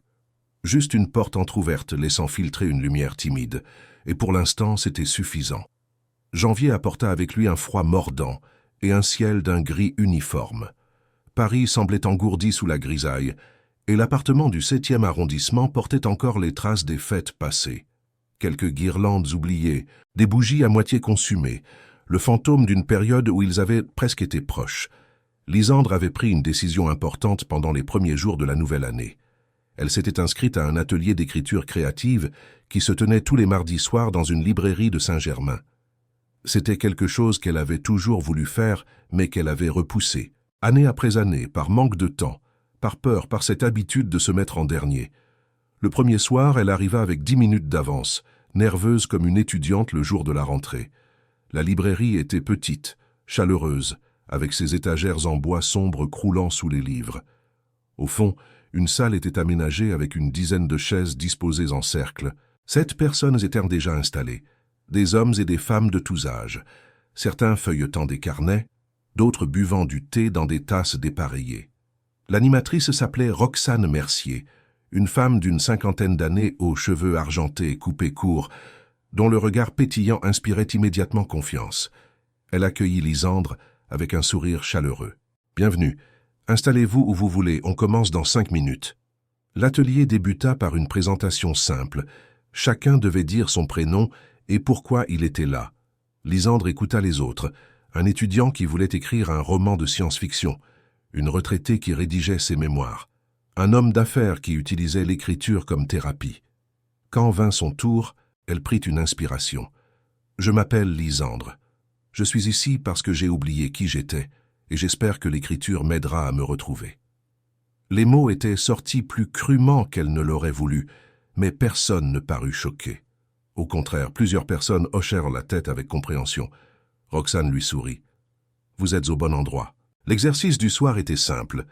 Juste une porte entr'ouverte laissant filtrer une lumière timide, et pour l'instant c'était suffisant. Janvier apporta avec lui un froid mordant et un ciel d'un gris uniforme. Paris semblait engourdi sous la grisaille, et l'appartement du 7e arrondissement portait encore les traces des fêtes passées. Quelques guirlandes oubliées, des bougies à moitié consumées, le fantôme d'une période où ils avaient presque été proches. Lysandre avait pris une décision importante pendant les premiers jours de la nouvelle année. Elle s'était inscrite à un atelier d'écriture créative qui se tenait tous les mardis soirs dans une librairie de Saint-Germain. C'était quelque chose qu'elle avait toujours voulu faire, mais qu'elle avait repoussé, année après année, par manque de temps, par peur, par cette habitude de se mettre en dernier. Le premier soir, elle arriva avec 10 minutes d'avance, nerveuse comme une étudiante le jour de la rentrée. La librairie était petite, chaleureuse, avec ses étagères en bois sombre croulant sous les livres. Au fond, une salle était aménagée avec une dizaine de chaises disposées en cercle. 7 personnes étaient déjà installées, des hommes et des femmes de tous âges, certains feuilletant des carnets, d'autres buvant du thé dans des tasses dépareillées. L'animatrice s'appelait Roxane Mercier, une femme d'une 50aine d'années aux cheveux argentés coupés courts, dont le regard pétillant inspirait immédiatement confiance. Elle accueillit Lysandre avec un sourire chaleureux. « Bienvenue. Installez-vous où vous voulez, on commence dans 5 minutes. » L'atelier débuta par une présentation simple. Chacun devait dire son prénom et pourquoi il était là. Lysandre écouta les autres. Un étudiant qui voulait écrire un roman de science-fiction, une retraitée qui rédigeait ses mémoires, un homme d'affaires qui utilisait l'écriture comme thérapie. Quand vint son tour, elle prit une inspiration. « Je m'appelle Lysandre. Je suis ici parce que j'ai oublié qui j'étais, et j'espère que l'écriture m'aidera à me retrouver. » Les mots étaient sortis plus crûment qu'elle ne l'aurait voulu, mais personne ne parut choqué. Au contraire, plusieurs personnes hochèrent la tête avec compréhension. Roxane lui sourit. « Vous êtes au bon endroit. » L'exercice du soir était simple.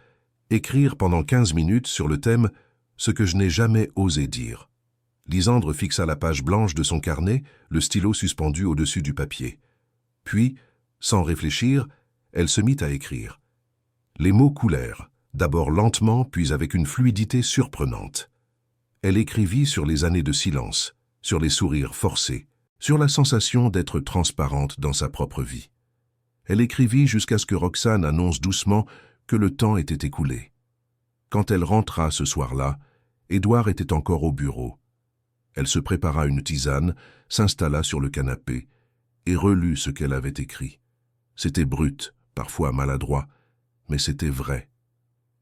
Écrire pendant 15 minutes sur le thème « Ce que je n'ai jamais osé dire ». Lysandre fixa la page blanche de son carnet, le stylo suspendu au-dessus du papier. Puis, sans réfléchir, elle se mit à écrire. Les mots coulèrent, d'abord lentement, puis avec une fluidité surprenante. Elle écrivit sur les années de silence, sur les sourires forcés, sur la sensation d'être transparente dans sa propre vie. Elle écrivit jusqu'à ce que Roxane annonce doucement que le temps était écoulé. Quand elle rentra ce soir-là, Édouard était encore au bureau. Elle se prépara une tisane, s'installa sur le canapé et relut ce qu'elle avait écrit. C'était brut, parfois maladroit, mais c'était vrai.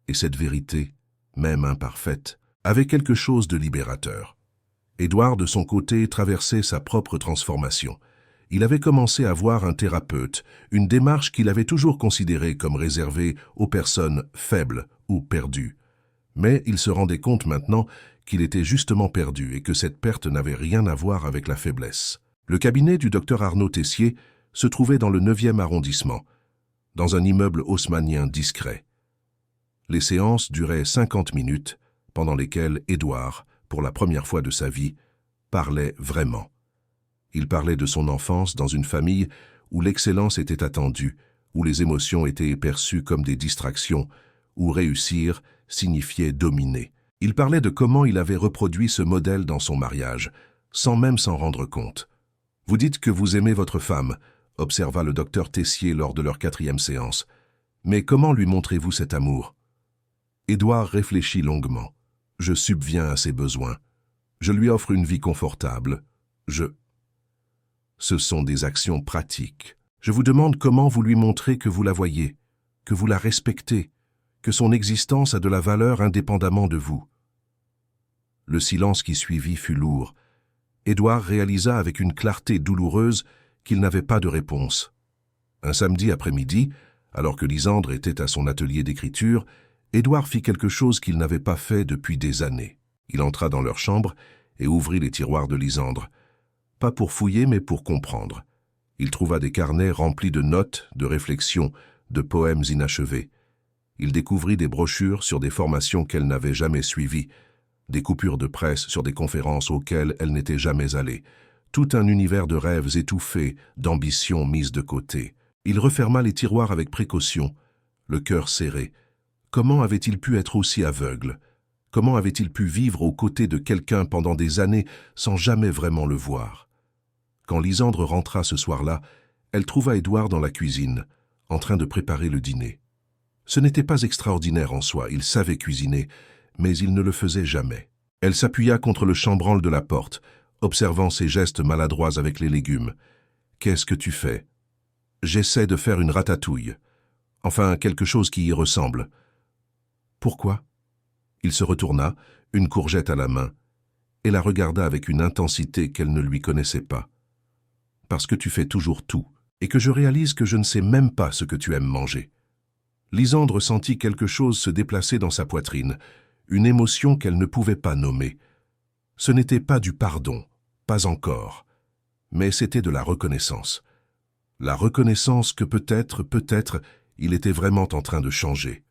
Et cette vérité, même imparfaite, avait quelque chose de libérateur. Édouard, de son côté, traversait sa propre transformation. Il avait commencé à voir un thérapeute, une démarche qu'il avait toujours considérée comme réservée aux personnes faibles ou perdues. Mais il se rendait compte maintenant qu'il était justement perdu et que cette perte n'avait rien à voir avec la faiblesse. Le cabinet du docteur Arnaud Tessier se trouvait dans le 9e arrondissement, dans un immeuble haussmannien discret. Les séances duraient 50 minutes, pendant lesquelles Édouard, pour la première fois de sa vie, parlait vraiment. Il parlait de son enfance dans une famille où l'excellence était attendue, où les émotions étaient perçues comme des distractions, où réussir signifiait dominer. Il parlait de comment il avait reproduit ce modèle dans son mariage, sans même s'en rendre compte. « Vous dites que vous aimez votre femme. observa le docteur Tessier lors de leur 4e séance. Mais comment lui montrez-vous cet amour? Édouard réfléchit longuement. Je subviens à ses besoins. Je lui offre une vie confortable. Ce sont des actions pratiques. Je vous demande comment vous lui montrez que vous la voyez, que vous la respectez, que son existence a de la valeur indépendamment de vous. Le silence qui suivit fut lourd. Édouard réalisa avec une clarté douloureuse qu'il n'avait pas de réponse. Un samedi après-midi, alors que Lisandre était à son atelier d'écriture, Édouard fit quelque chose qu'il n'avait pas fait depuis des années. Il entra dans leur chambre et ouvrit les tiroirs de Lisandre. Pas pour fouiller, mais pour comprendre. Il trouva des carnets remplis de notes, de réflexions, de poèmes inachevés. Il découvrit des brochures sur des formations qu'elle n'avait jamais suivies, des coupures de presse sur des conférences auxquelles elle n'était jamais allée, tout un univers de rêves étouffés, d'ambitions mises de côté. Il referma les tiroirs avec précaution, le cœur serré. Comment avait-il pu être aussi aveugle? Comment avait-il pu vivre aux côtés de quelqu'un pendant des années sans jamais vraiment le voir? Quand Lisandre rentra ce soir-là, elle trouva Édouard dans la cuisine, en train de préparer le dîner. Ce n'était pas extraordinaire en soi, il savait cuisiner, mais il ne le faisait jamais. Elle s'appuya contre le chambranle de la porte, observant ses gestes maladroits avec les légumes. « Qu'est-ce que tu fais ?»« J'essaie de faire une ratatouille. Enfin, quelque chose qui y ressemble. »« Pourquoi ?» Il se retourna, une courgette à la main, et la regarda avec une intensité qu'elle ne lui connaissait pas. « Parce que tu fais toujours tout, et que je réalise que je ne sais même pas ce que tu aimes manger. » Lisandre sentit quelque chose se déplacer dans sa poitrine, une émotion qu'elle ne pouvait pas nommer. Ce n'était pas du pardon, pas encore, mais c'était de la reconnaissance. La reconnaissance que peut-être, il était vraiment en train de changer.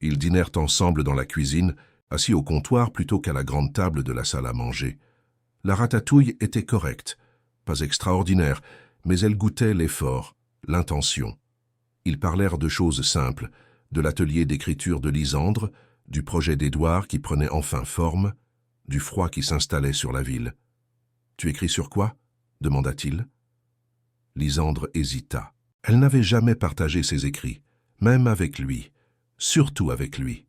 Ils dînèrent ensemble dans la cuisine, assis au comptoir plutôt qu'à la grande table de la salle à manger. La ratatouille était correcte, pas extraordinaire, mais elle goûtait l'effort, l'intention. Ils parlèrent de choses simples, de l'atelier d'écriture de Lisandre, du projet d'Édouard qui prenait enfin forme, du froid qui s'installait sur la ville. « Tu écris sur quoi ?» demanda-t-il. Lisandre hésita. Elle n'avait jamais partagé ses écrits, même avec lui, surtout avec lui.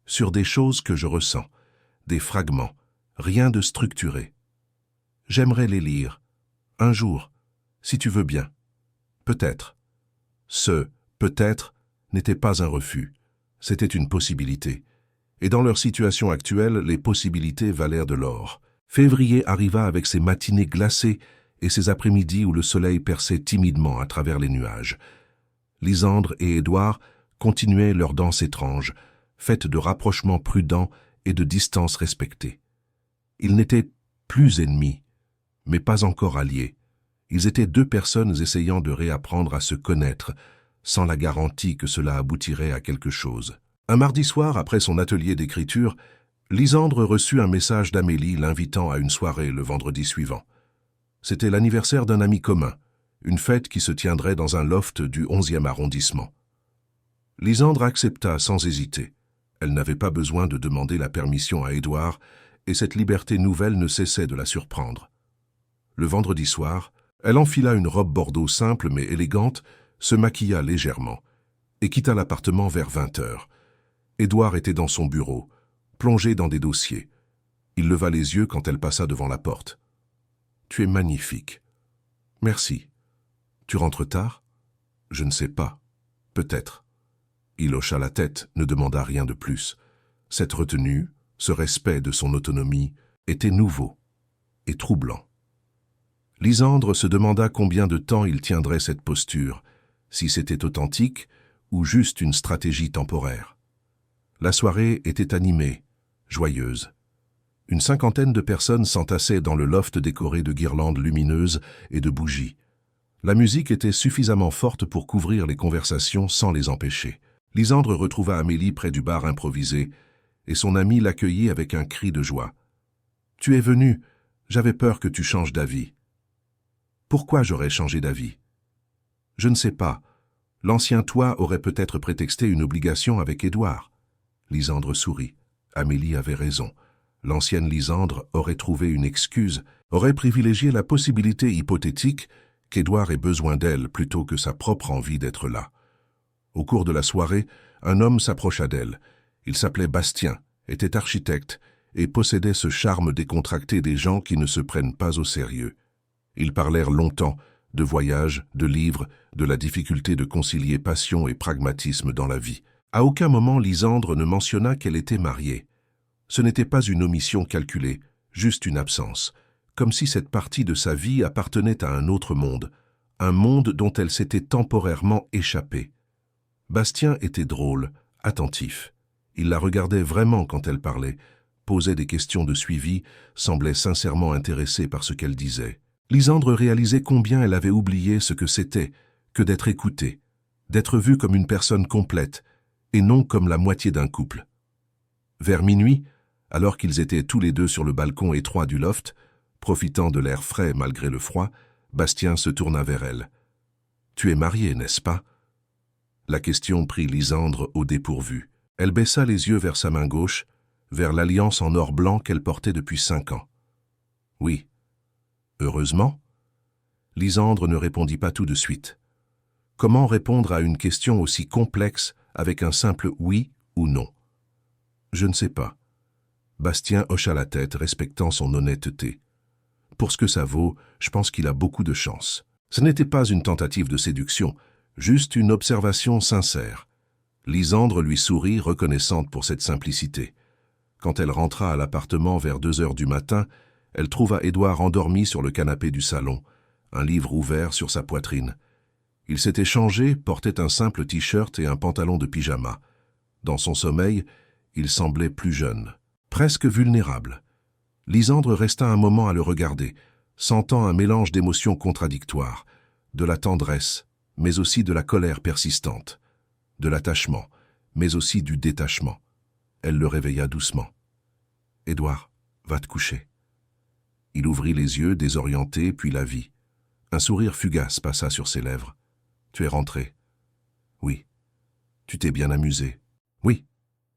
Sur des choses que je ressens, des fragments, rien de structuré. J'aimerais les lire, un jour, si tu veux bien. Peut-être. Ce « peut-être » n'était pas un refus, c'était une possibilité. Et dans leur situation actuelle, les possibilités valèrent de l'or. Février arriva avec ses matinées glacées et ses après-midi où le soleil perçait timidement à travers les nuages. Lisandre et Édouard continuaient leur danse étrange, faite de rapprochements prudents et de distances respectées. Ils n'étaient plus ennemis, mais pas encore alliés. Ils étaient deux personnes essayant de réapprendre à se connaître, sans la garantie que cela aboutirait à quelque chose. Un mardi soir, après son atelier d'écriture, Lisandre reçut un message d'Amélie l'invitant à une soirée le vendredi suivant. C'était l'anniversaire d'un ami commun, une fête qui se tiendrait dans un loft du 11e arrondissement. Lisandre accepta sans hésiter. Elle n'avait pas besoin de demander la permission à Édouard, et cette liberté nouvelle ne cessait de la surprendre. Le vendredi soir, elle enfila une robe bordeaux simple mais élégante, se maquilla légèrement et quitta l'appartement vers 20 heures. Édouard était dans son bureau, plongé dans des dossiers. Il leva les yeux quand elle passa devant la porte. « Tu es magnifique. »« Merci. »« Tu rentres tard ?»« Je ne sais pas. Peut-être. » Il hocha la tête, ne demanda rien de plus. Cette retenue, ce respect de son autonomie, était nouveau et troublant. Lisandre se demanda combien de temps il tiendrait cette posture, si c'était authentique ou juste une stratégie temporaire. La soirée était animée, joyeuse. Une 50aine de personnes s'entassaient dans le loft décoré de guirlandes lumineuses et de bougies. La musique était suffisamment forte pour couvrir les conversations sans les empêcher. Lisandre retrouva Amélie près du bar improvisé, et son amie l'accueillit avec un cri de joie. « Tu es venue, j'avais peur que tu changes d'avis. » « Pourquoi j'aurais changé d'avis ?»« Je ne sais pas. L'ancien toi aurait peut-être prétexté une obligation avec Édouard. » Lisandre sourit. Amélie avait raison. L'ancienne Lisandre aurait trouvé une excuse, aurait privilégié la possibilité hypothétique qu'Édouard ait besoin d'elle plutôt que sa propre envie d'être là. Au cours de la soirée, un homme s'approcha d'elle. Il s'appelait Bastien, était architecte et possédait ce charme décontracté des gens qui ne se prennent pas au sérieux. Ils parlèrent longtemps, de voyages, de livres, de la difficulté de concilier passion et pragmatisme dans la vie. À aucun moment Lisandre ne mentionna qu'elle était mariée. Ce n'était pas une omission calculée, juste une absence, comme si cette partie de sa vie appartenait à un autre monde, un monde dont elle s'était temporairement échappée. Bastien était drôle, attentif. Il la regardait vraiment quand elle parlait, posait des questions de suivi, semblait sincèrement intéressé par ce qu'elle disait. Lisandre réalisait combien elle avait oublié ce que c'était que d'être écoutée, d'être vue comme une personne complète, et non comme la moitié d'un couple. Vers minuit, alors qu'ils étaient tous les deux sur le balcon étroit du loft, profitant de l'air frais malgré le froid, Bastien se tourna vers elle. « Tu es mariée, n'est-ce pas ?» La question prit Lisandre au dépourvu. Elle baissa les yeux vers sa main gauche, vers l'alliance en or blanc qu'elle portait depuis 5 ans. « Oui. » « Heureusement ?» Lisandre ne répondit pas tout de suite. Comment répondre à une question aussi complexe avec un simple « oui » ou « non » ? « Je ne sais pas. » Bastien hocha la tête, respectant son honnêteté. « Pour ce que ça vaut, je pense qu'il a beaucoup de chance. » Ce n'était pas une tentative de séduction, juste une observation sincère. Lisandre lui sourit, reconnaissante pour cette simplicité. Quand elle rentra à l'appartement vers 2 heures du matin, elle trouva Édouard endormi sur le canapé du salon, un livre ouvert sur sa poitrine. Il s'était changé, portait un simple t-shirt et un pantalon de pyjama. Dans son sommeil, il semblait plus jeune, presque vulnérable. Lisandre resta un moment à le regarder, sentant un mélange d'émotions contradictoires, de la tendresse, mais aussi de la colère persistante, de l'attachement, mais aussi du détachement. Elle le réveilla doucement. « Édouard, va te coucher. » Il ouvrit les yeux, désorienté, puis la vit. Un sourire fugace passa sur ses lèvres. « Tu es rentré. »« Oui. »« Tu t'es bien amusé. »« Oui. »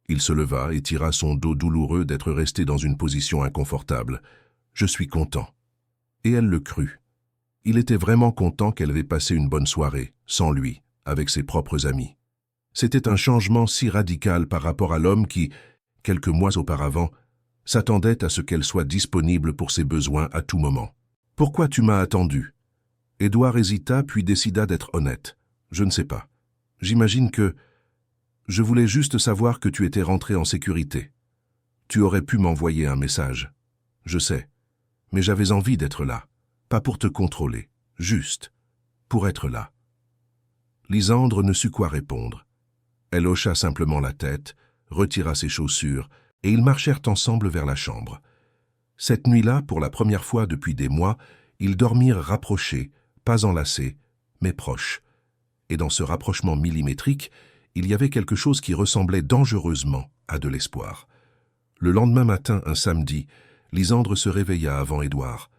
Il se leva et tira son dos douloureux d'être resté dans une position inconfortable. « Je suis content. » Et elle le crut. Il était vraiment content qu'elle ait passé une bonne soirée, sans lui, avec ses propres amis. C'était un changement si radical par rapport à l'homme qui, quelques mois auparavant, s'attendait à ce qu'elle soit disponible pour ses besoins à tout moment. « Pourquoi tu m'as attendu ?» Édouard hésita puis décida d'être honnête. « Je ne sais pas. J'imagine que... Je voulais juste savoir que tu étais rentré en sécurité. Tu aurais pu m'envoyer un message. Je sais. Mais j'avais envie d'être là. Pas pour te contrôler. Juste. Pour être là. » Lisandre ne sut quoi répondre. Elle hocha simplement la tête, retira ses chaussures, et ils marchèrent ensemble vers la chambre. Cette nuit-là, pour la première fois depuis des mois, ils dormirent rapprochés, pas enlacés, mais proches. Et dans ce rapprochement millimétrique, il y avait quelque chose qui ressemblait dangereusement à de l'espoir. Le lendemain matin, un samedi, Lisandre se réveilla avant Édouard.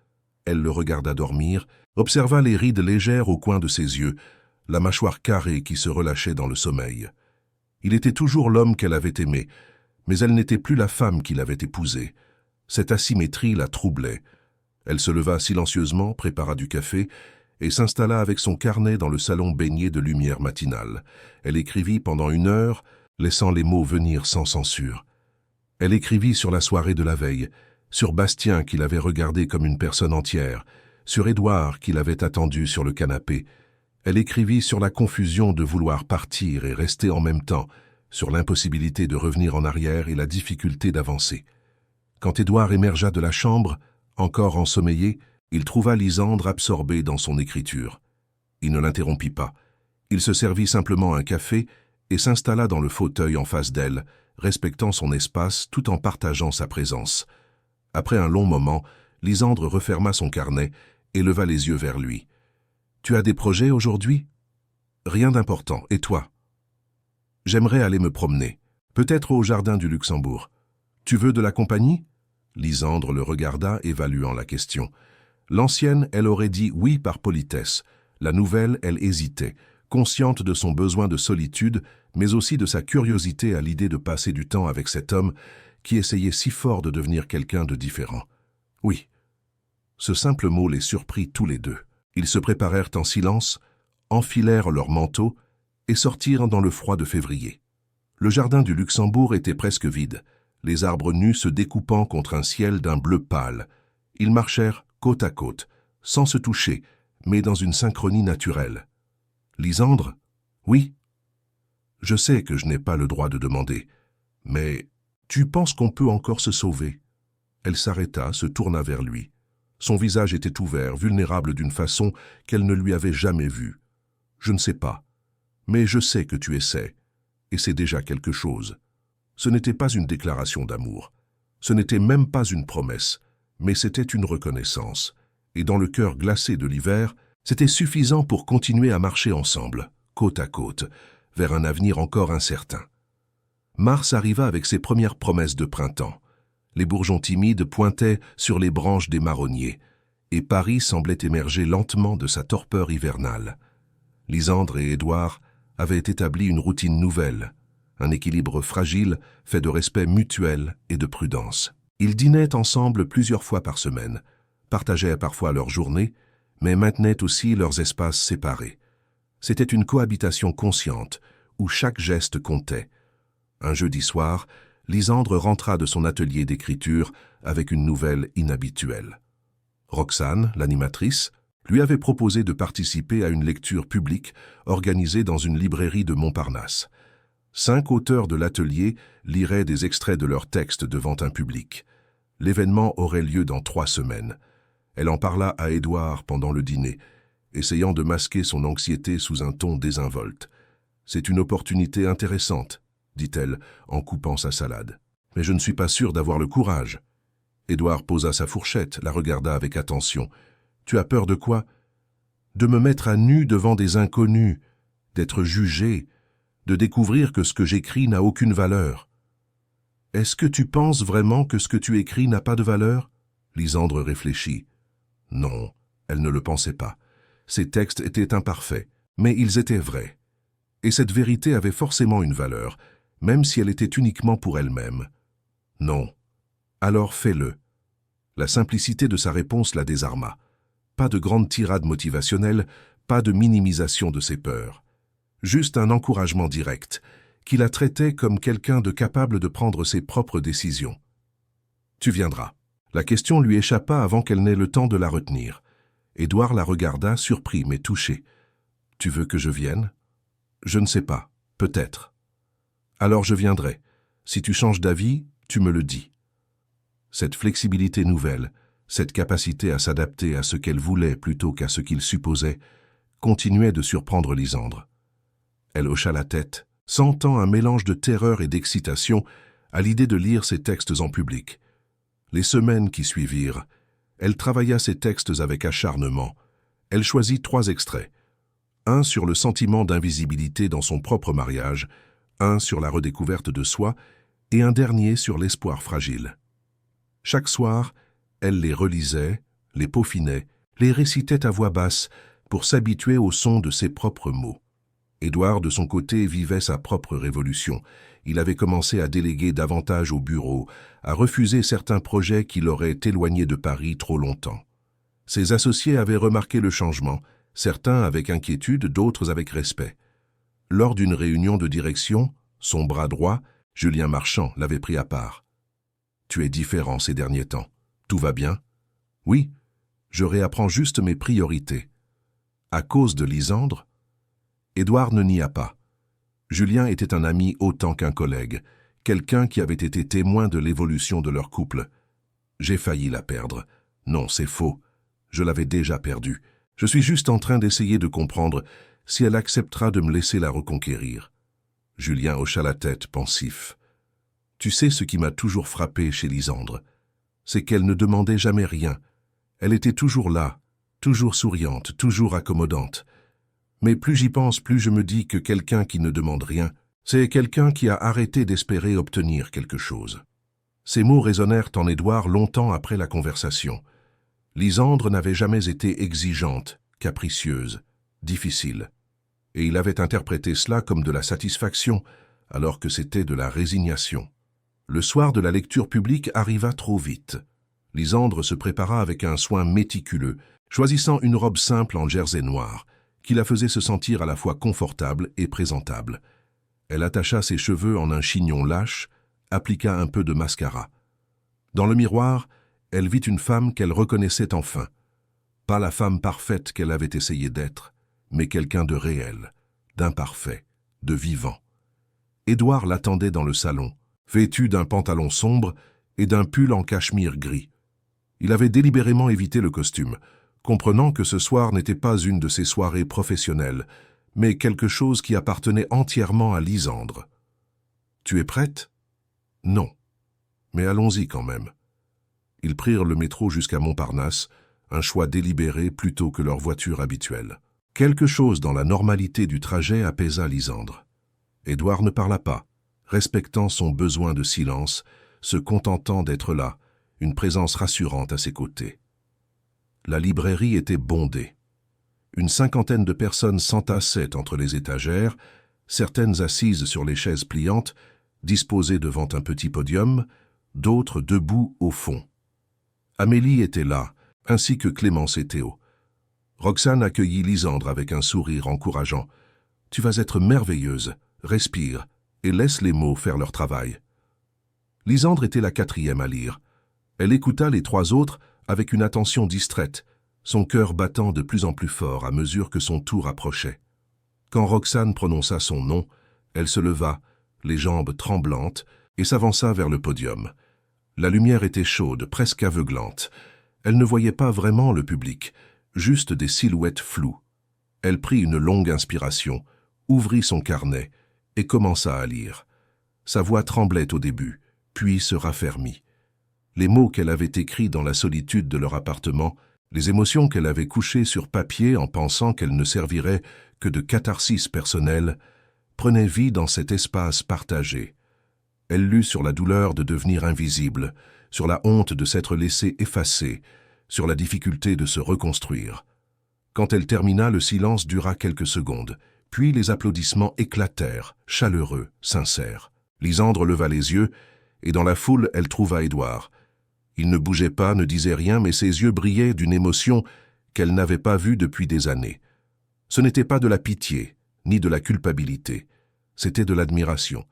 Elle le regarda dormir, observa les rides légères au coin de ses yeux, la mâchoire carrée qui se relâchait dans le sommeil. Il était toujours l'homme qu'elle avait aimé, mais elle n'était plus la femme qu'il avait épousée. Cette asymétrie la troublait. Elle se leva silencieusement, prépara du café et s'installa avec son carnet dans le salon baigné de lumière matinale. Elle écrivit pendant 1 heure, laissant les mots venir sans censure. Elle écrivit sur la soirée de la veille, sur Bastien qu'il avait regardé comme une personne entière, sur Édouard qu'il avait attendu sur le canapé. Elle écrivit sur la confusion de vouloir partir et rester en même temps, sur l'impossibilité de revenir en arrière et la difficulté d'avancer. Quand Édouard émergea de la chambre, encore ensommeillé, il trouva Lisandre absorbée dans son écriture. Il ne l'interrompit pas. Il se servit simplement un café et s'installa dans le fauteuil en face d'elle, respectant son espace tout en partageant sa présence. Après un long moment, Lisandre referma son carnet et leva les yeux vers lui. « Tu as des projets aujourd'hui ?»« Rien d'important. Et toi ?»« J'aimerais aller me promener. Peut-être au jardin du Luxembourg. Tu veux de la compagnie ?» Lisandre le regarda, évaluant la question. L'ancienne, elle aurait dit oui par politesse. La nouvelle, elle hésitait, consciente de son besoin de solitude, mais aussi de sa curiosité à l'idée de passer du temps avec cet homme qui essayait si fort de devenir quelqu'un de différent. Oui. Ce simple mot les surprit tous les deux. Ils se préparèrent en silence, enfilèrent leurs manteaux et sortirent dans le froid de février. Le jardin du Luxembourg était presque vide, les arbres nus se découpant contre un ciel d'un bleu pâle. Ils marchèrent côte à côte, sans se toucher, mais dans une synchronie naturelle. « Lysandre ? Oui. Je sais que je n'ai pas le droit de demander, mais tu penses qu'on peut encore se sauver ?» Elle s'arrêta, se tourna vers lui. Son visage était ouvert, vulnérable d'une façon qu'elle ne lui avait jamais vue. « Je ne sais pas, mais je sais que tu essaies, et c'est déjà quelque chose. » Ce n'était pas une déclaration d'amour, ce n'était même pas une promesse, mais c'était une reconnaissance. Et dans le cœur glacé de l'hiver, c'était suffisant pour continuer à marcher ensemble, côte à côte, vers un avenir encore incertain. Mars arriva avec ses premières promesses de printemps. Les bourgeons timides pointaient sur les branches des marronniers, et Paris semblait émerger lentement de sa torpeur hivernale. Lysandre et Édouard avaient établi une routine nouvelle, un équilibre fragile fait de respect mutuel et de prudence. Ils dînaient ensemble plusieurs fois par semaine, partageaient parfois leurs journées, mais maintenaient aussi leurs espaces séparés. C'était une cohabitation consciente, où chaque geste comptait. Un jeudi soir, Lysandre rentra de son atelier d'écriture avec une nouvelle inhabituelle. Roxane, l'animatrice, lui avait proposé de participer à une lecture publique organisée dans une librairie de Montparnasse. 5 auteurs de l'atelier liraient des extraits de leurs textes devant un public. L'événement aurait lieu dans 3 semaines. Elle en parla à Édouard pendant le dîner, essayant de masquer son anxiété sous un ton désinvolte. « C'est une opportunité intéressante, » dit-elle en coupant sa salade. « Mais je ne suis pas sûr d'avoir le courage. » Édouard posa sa fourchette, la regarda avec attention. « Tu as peur de quoi ? De me mettre à nu devant des inconnus, d'être jugé, de découvrir que ce que j'écris n'a aucune valeur. » « Est-ce que tu penses vraiment que ce que tu écris n'a pas de valeur ?» Lysandre réfléchit. Non, elle ne le pensait pas. Ces textes étaient imparfaits, mais ils étaient vrais. Et cette vérité avait forcément une valeur, même si elle était uniquement pour elle-même. Non. Alors fais-le. La simplicité de sa réponse la désarma. Pas de grande tirade motivationnelle, pas de minimisation de ses peurs. Juste un encouragement direct, qui la traitait comme quelqu'un de capable de prendre ses propres décisions. « Tu viendras. » La question lui échappa avant qu'elle n'ait le temps de la retenir. Édouard la regarda, surpris mais touché. « Tu veux que je vienne ? » ?»« Je ne sais pas. Peut-être. »« Alors je viendrai. Si tu changes d'avis, tu me le dis. » Cette flexibilité nouvelle, cette capacité à s'adapter à ce qu'elle voulait plutôt qu'à ce qu'il supposait, continuait de surprendre Lysandre. Elle hocha la tête, sentant un mélange de terreur et d'excitation à l'idée de lire ses textes en public. Les semaines qui suivirent, elle travailla ses textes avec acharnement. Elle choisit 3 extraits. Un sur le sentiment d'invisibilité dans son propre mariage, un sur la redécouverte de soi et un dernier sur l'espoir fragile. Chaque soir, elle les relisait, les peaufinait, les récitait à voix basse pour s'habituer au son de ses propres mots. Édouard, de son côté, vivait sa propre révolution. Il avait commencé à déléguer davantage au bureau, à refuser certains projets qui l'auraient éloigné de Paris trop longtemps. Ses associés avaient remarqué le changement, certains avec inquiétude, d'autres avec respect. Lors d'une réunion de direction, son bras droit, Julien Marchand, l'avait pris à part. « Tu es différent ces derniers temps. Tout va bien ? » ?»« Oui, je réapprends juste mes priorités. » »« À cause de Lysandre ?» Édouard ne nia pas. Julien était un ami autant qu'un collègue, quelqu'un qui avait été témoin de l'évolution de leur couple. « J'ai failli la perdre. Non, c'est faux. Je l'avais déjà perdue. Je suis juste en train d'essayer de comprendre si elle acceptera de me laisser la reconquérir. » Julien hocha la tête, pensif. « Tu sais ce qui m'a toujours frappé chez Lysandre, c'est qu'elle ne demandait jamais rien. Elle était toujours là, toujours souriante, toujours accommodante. Mais plus j'y pense, plus je me dis que quelqu'un qui ne demande rien, c'est quelqu'un qui a arrêté d'espérer obtenir quelque chose. » Ces mots résonnèrent en Édouard longtemps après la conversation. Lysandre n'avait jamais été exigeante, capricieuse, difficile. Et il avait interprété cela comme de la satisfaction, alors que c'était de la résignation. Le soir de la lecture publique arriva trop vite. Lysandre se prépara avec un soin méticuleux, choisissant une robe simple en jersey noir, qui la faisait se sentir à la fois confortable et présentable. Elle attacha ses cheveux en un chignon lâche, appliqua un peu de mascara. Dans le miroir, elle vit une femme qu'elle reconnaissait enfin. Pas la femme parfaite qu'elle avait essayé d'être, mais quelqu'un de réel, d'imparfait, de vivant. Édouard l'attendait dans le salon, vêtu d'un pantalon sombre et d'un pull en cachemire gris. Il avait délibérément évité le costume, comprenant que ce soir n'était pas une de ses soirées professionnelles, mais quelque chose qui appartenait entièrement à Lisandre. « Tu es prête ?»« Non. Mais allons-y quand même. » Ils prirent le métro jusqu'à Montparnasse, un choix délibéré plutôt que leur voiture habituelle. Quelque chose dans la normalité du trajet apaisa Lisandre. Édouard ne parla pas, respectant son besoin de silence, se contentant d'être là, une présence rassurante à ses côtés. La librairie était bondée. Une cinquantaine de personnes s'entassaient entre les étagères, certaines assises sur les chaises pliantes, disposées devant un petit podium, d'autres debout au fond. Amélie était là, ainsi que Clémence et Théo. Roxane accueillit Lisandre avec un sourire encourageant. « Tu vas être merveilleuse, respire et laisse les mots faire leur travail. » Lisandre était la quatrième à lire. Elle écouta les trois autres avec une attention distraite, son cœur battant de plus en plus fort à mesure que son tour approchait. Quand Roxane prononça son nom, elle se leva, les jambes tremblantes, et s'avança vers le podium. La lumière était chaude, presque aveuglante. Elle ne voyait pas vraiment le public, juste des silhouettes floues. Elle prit une longue inspiration, ouvrit son carnet et commença à lire. Sa voix tremblait au début, puis se raffermit. Les mots qu'elle avait écrits dans la solitude de leur appartement, les émotions qu'elle avait couchées sur papier en pensant qu'elles ne serviraient que de catharsis personnelle, prenaient vie dans cet espace partagé. Elle lut sur la douleur de devenir invisible, sur la honte de s'être laissée effacer, sur la difficulté de se reconstruire. Quand elle termina, le silence dura quelques secondes, puis les applaudissements éclatèrent, chaleureux, sincères. Lisandre leva les yeux, et dans la foule, elle trouva Édouard. Il ne bougeait pas, ne disait rien, mais ses yeux brillaient d'une émotion qu'elle n'avait pas vue depuis des années. Ce n'était pas de la pitié, ni de la culpabilité, c'était de l'admiration.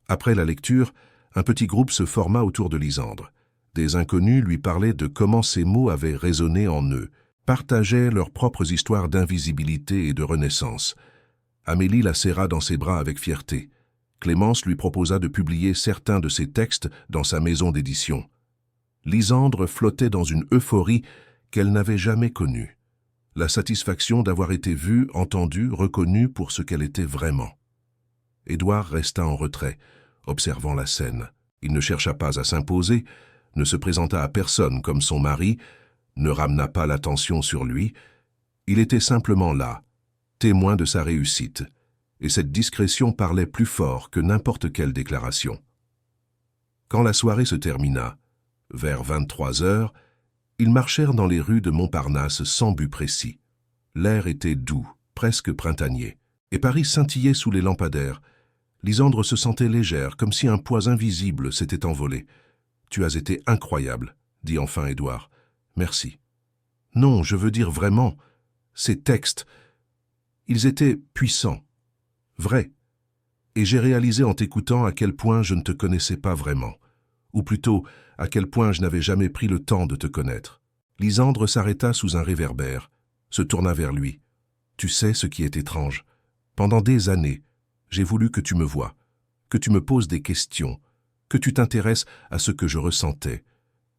Après la lecture, un petit groupe se forma autour de Lisandre. Des inconnus lui parlaient de comment ces mots avaient résonné en eux, partageaient leurs propres histoires d'invisibilité et de renaissance. Amélie la serra dans ses bras avec fierté. Clémence lui proposa de publier certains de ses textes dans sa maison d'édition. Lisandre flottait dans une euphorie qu'elle n'avait jamais connue. La satisfaction d'avoir été vue, entendue, reconnue pour ce qu'elle était vraiment. Édouard resta en retrait, observant la scène. Il ne chercha pas à s'imposer, ne se présenta à personne comme son mari, ne ramena pas l'attention sur lui. Il était simplement là, témoin de sa réussite, et cette discrétion parlait plus fort que n'importe quelle déclaration. Quand la soirée se termina, vers 23 heures, ils marchèrent dans les rues de Montparnasse sans but précis. L'air était doux, presque printanier, et Paris scintillait sous les lampadaires. Lisandre se sentait légère, comme si un poids invisible s'était envolé. « Tu as été incroyable », dit enfin Édouard. « Merci. »« Non, je veux dire vraiment, ces textes, ils étaient puissants, vrais. Et j'ai réalisé en t'écoutant à quel point je ne te connaissais pas vraiment. Ou plutôt, à quel point je n'avais jamais pris le temps de te connaître. » Lisandre s'arrêta sous un réverbère, se tourna vers lui. « Tu sais ce qui est étrange. Pendant des années, j'ai voulu que tu me voies, que tu me poses des questions, que tu t'intéresses à ce que je ressentais.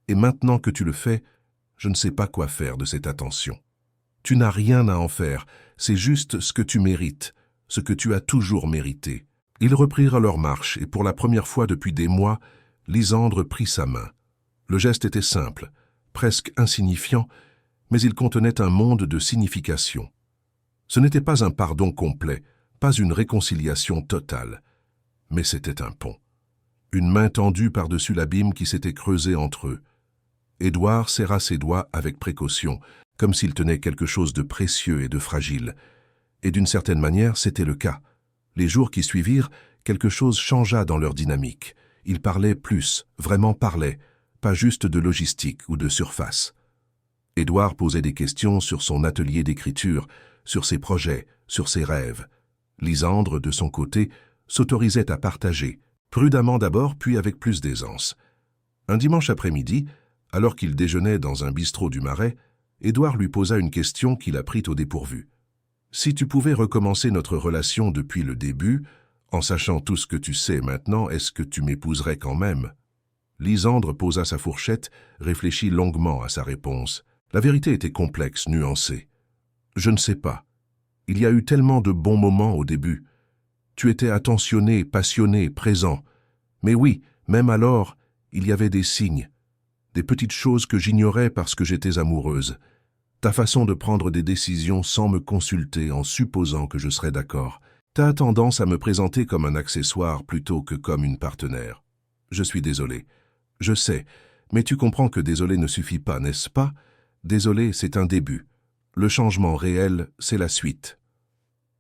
Et maintenant que tu le fais, je ne sais pas quoi faire de cette attention. Tu n'as rien à en faire, c'est juste ce que tu mérites, ce que tu as toujours mérité. » Ils reprirent leur marche et pour la première fois depuis des mois, Lisandre prit sa main. Le geste était simple, presque insignifiant, mais il contenait un monde de signification. Ce n'était pas un pardon complet, pas une réconciliation totale, mais c'était un pont. Une main tendue par-dessus l'abîme qui s'était creusé entre eux. Édouard serra ses doigts avec précaution, comme s'il tenait quelque chose de précieux et de fragile. Et d'une certaine manière, c'était le cas. Les jours qui suivirent, quelque chose changea dans leur dynamique. Ils parlaient plus, vraiment parlaient, pas juste de logistique ou de surface. Édouard posait des questions sur son atelier d'écriture, sur ses projets, sur ses rêves. Lysandre, de son côté, s'autorisait à partager, prudemment d'abord, puis avec plus d'aisance. Un dimanche après-midi, alors qu'il déjeunait dans un bistrot du Marais, Édouard lui posa une question qui la prit au dépourvu. « Si tu pouvais recommencer notre relation depuis le début, en sachant tout ce que tu sais maintenant, est-ce que tu m'épouserais quand même ?» Lysandre posa sa fourchette, réfléchit longuement à sa réponse. La vérité était complexe, nuancée. « Je ne sais pas. Il y a eu tellement de bons moments au début. Tu étais attentionné, passionné, présent. Mais oui, même alors, il y avait des signes, des petites choses que j'ignorais parce que j'étais amoureuse. Ta façon de prendre des décisions sans me consulter en supposant que je serais d'accord. Ta tendance à me présenter comme un accessoire plutôt que comme une partenaire. Je suis désolé. Je sais, mais tu comprends que désolé ne suffit pas, n'est-ce pas? Désolé, c'est un début. Le changement réel, c'est la suite.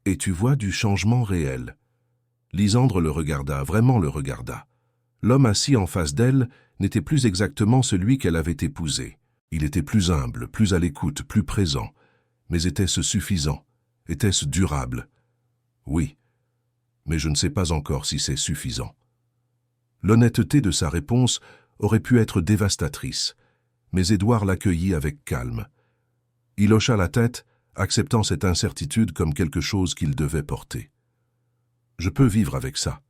Et tu vois du changement réel. » Lysandre le regarda, vraiment le regarda. L'homme assis en face d'elle n'était plus exactement celui qu'elle avait épousé. Il était plus humble, plus à l'écoute, plus présent. Mais était-ce suffisant? Était-ce durable? Oui, mais je ne sais pas encore si c'est suffisant. L'honnêteté de sa réponse aurait pu être dévastatrice, mais Édouard l'accueillit avec calme. Il hocha la tête, acceptant cette incertitude comme quelque chose qu'il devait porter. « Je peux vivre avec ça,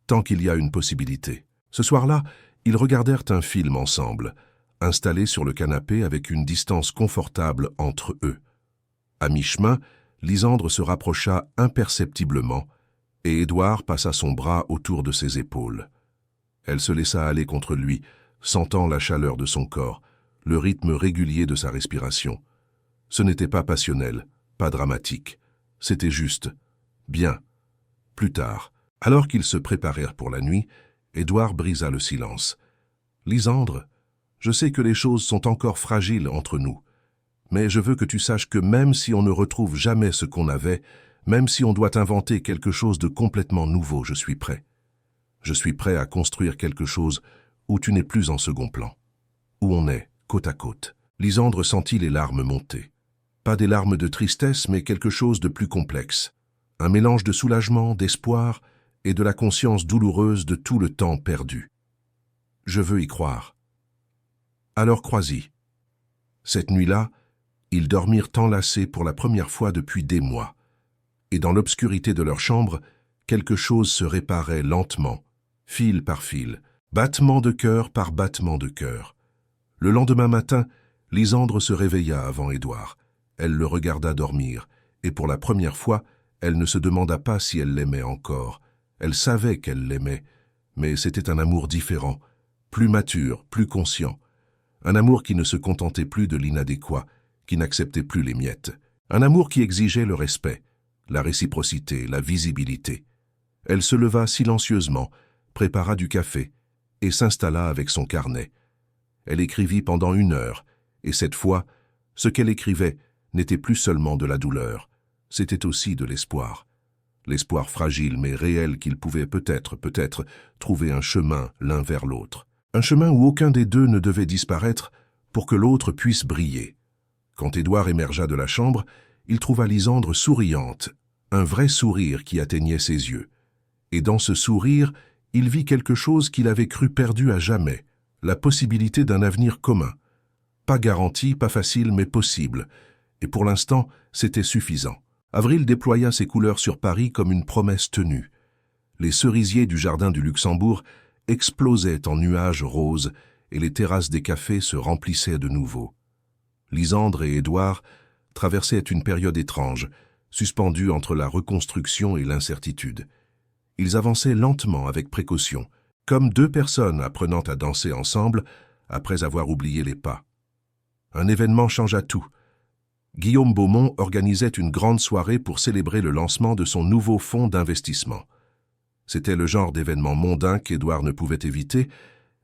tant qu'il y a une possibilité. » Ce soir-là, ils regardèrent un film ensemble, installés sur le canapé avec une distance confortable entre eux. À mi-chemin, Lysandre se rapprocha imperceptiblement et Édouard passa son bras autour de ses épaules. Elle se laissa aller contre lui, sentant la chaleur de son corps, le rythme régulier de sa respiration. Ce n'était pas passionnel, pas dramatique. C'était juste. Bien. Plus tard, alors qu'ils se préparèrent pour la nuit, Édouard brisa le silence. « Lysandre, je sais que les choses sont encore fragiles entre nous, mais je veux que tu saches que même si on ne retrouve jamais ce qu'on avait, même si on doit inventer quelque chose de complètement nouveau, je suis prêt. Je suis prêt à construire quelque chose où tu n'es plus en second plan, où on est côte à côte. » Lysandre sentit les larmes monter. Pas des larmes de tristesse, mais quelque chose de plus complexe. Un mélange de soulagement, d'espoir et de la conscience douloureuse de tout le temps perdu. « Je veux y croire. » Alors crois-y. Cette nuit-là, ils dormirent enlacés pour la première fois depuis des mois. Et dans l'obscurité de leur chambre, quelque chose se réparait lentement, fil par fil, battement de cœur par battement de cœur. Le lendemain matin, Lysandre se réveilla avant Édouard. Elle le regarda dormir, et pour la première fois, elle ne se demanda pas si elle l'aimait encore. Elle savait qu'elle l'aimait, mais c'était un amour différent, plus mature, plus conscient. Un amour qui ne se contentait plus de l'inadéquat, qui n'acceptait plus les miettes. Un amour qui exigeait le respect, la réciprocité, la visibilité. Elle se leva silencieusement, prépara du café et s'installa avec son carnet. Elle écrivit pendant 1 heure, et cette fois, ce qu'elle écrivait n'était plus seulement de la douleur, c'était aussi de l'espoir. L'espoir fragile mais réel qu'ils pouvaient peut-être trouver un chemin l'un vers l'autre. Un chemin où aucun des deux ne devait disparaître pour que l'autre puisse briller. Quand Édouard émergea de la chambre, il trouva Lysandre souriante, un vrai sourire qui atteignait ses yeux. Et dans ce sourire, il vit quelque chose qu'il avait cru perdu à jamais, la possibilité d'un avenir commun. Pas garanti, pas facile, mais possible. Et pour l'instant, c'était suffisant. Avril déploya ses couleurs sur Paris comme une promesse tenue. Les cerisiers du jardin du Luxembourg explosaient en nuages roses et les terrasses des cafés se remplissaient de nouveau. Lysandre et Édouard traversaient une période étrange, suspendue entre la reconstruction et l'incertitude. Ils avançaient lentement avec précaution, comme 2 personnes apprenant à danser ensemble après avoir oublié les pas. Un événement changea tout. Guillaume Beaumont organisait une grande soirée pour célébrer le lancement de son nouveau fonds d'investissement. C'était le genre d'événement mondain qu'Édouard ne pouvait éviter,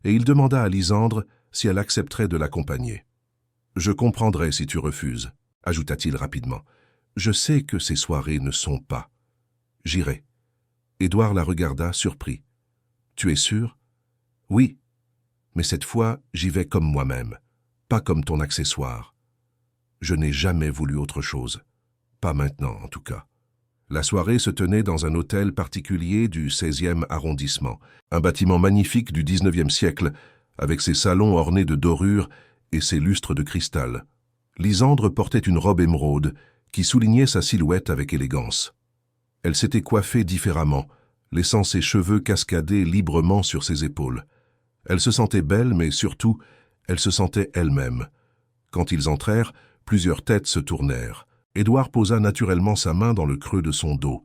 et il demanda à Lysandre si elle accepterait de l'accompagner. « Je comprendrai si tu refuses », ajouta-t-il rapidement. « Je sais que ces soirées ne sont pas. J'irai. » Édouard la regarda, surpris. « Tu es sûr ?»« Oui, mais cette fois, j'y vais comme moi-même. pas comme ton accessoire. Je n'ai jamais voulu autre chose. Pas maintenant, en tout cas. La soirée se tenait dans un hôtel particulier du 16e arrondissement, un bâtiment magnifique du 19e siècle, avec ses salons ornés de dorures et ses lustres de cristal. Lysandre portait une robe émeraude qui soulignait sa silhouette avec élégance. Elle s'était coiffée différemment, laissant ses cheveux cascader librement sur ses épaules. Elle se sentait belle, mais surtout, elle se sentait elle-même. Quand ils entrèrent, plusieurs têtes se tournèrent. Édouard posa naturellement sa main dans le creux de son dos,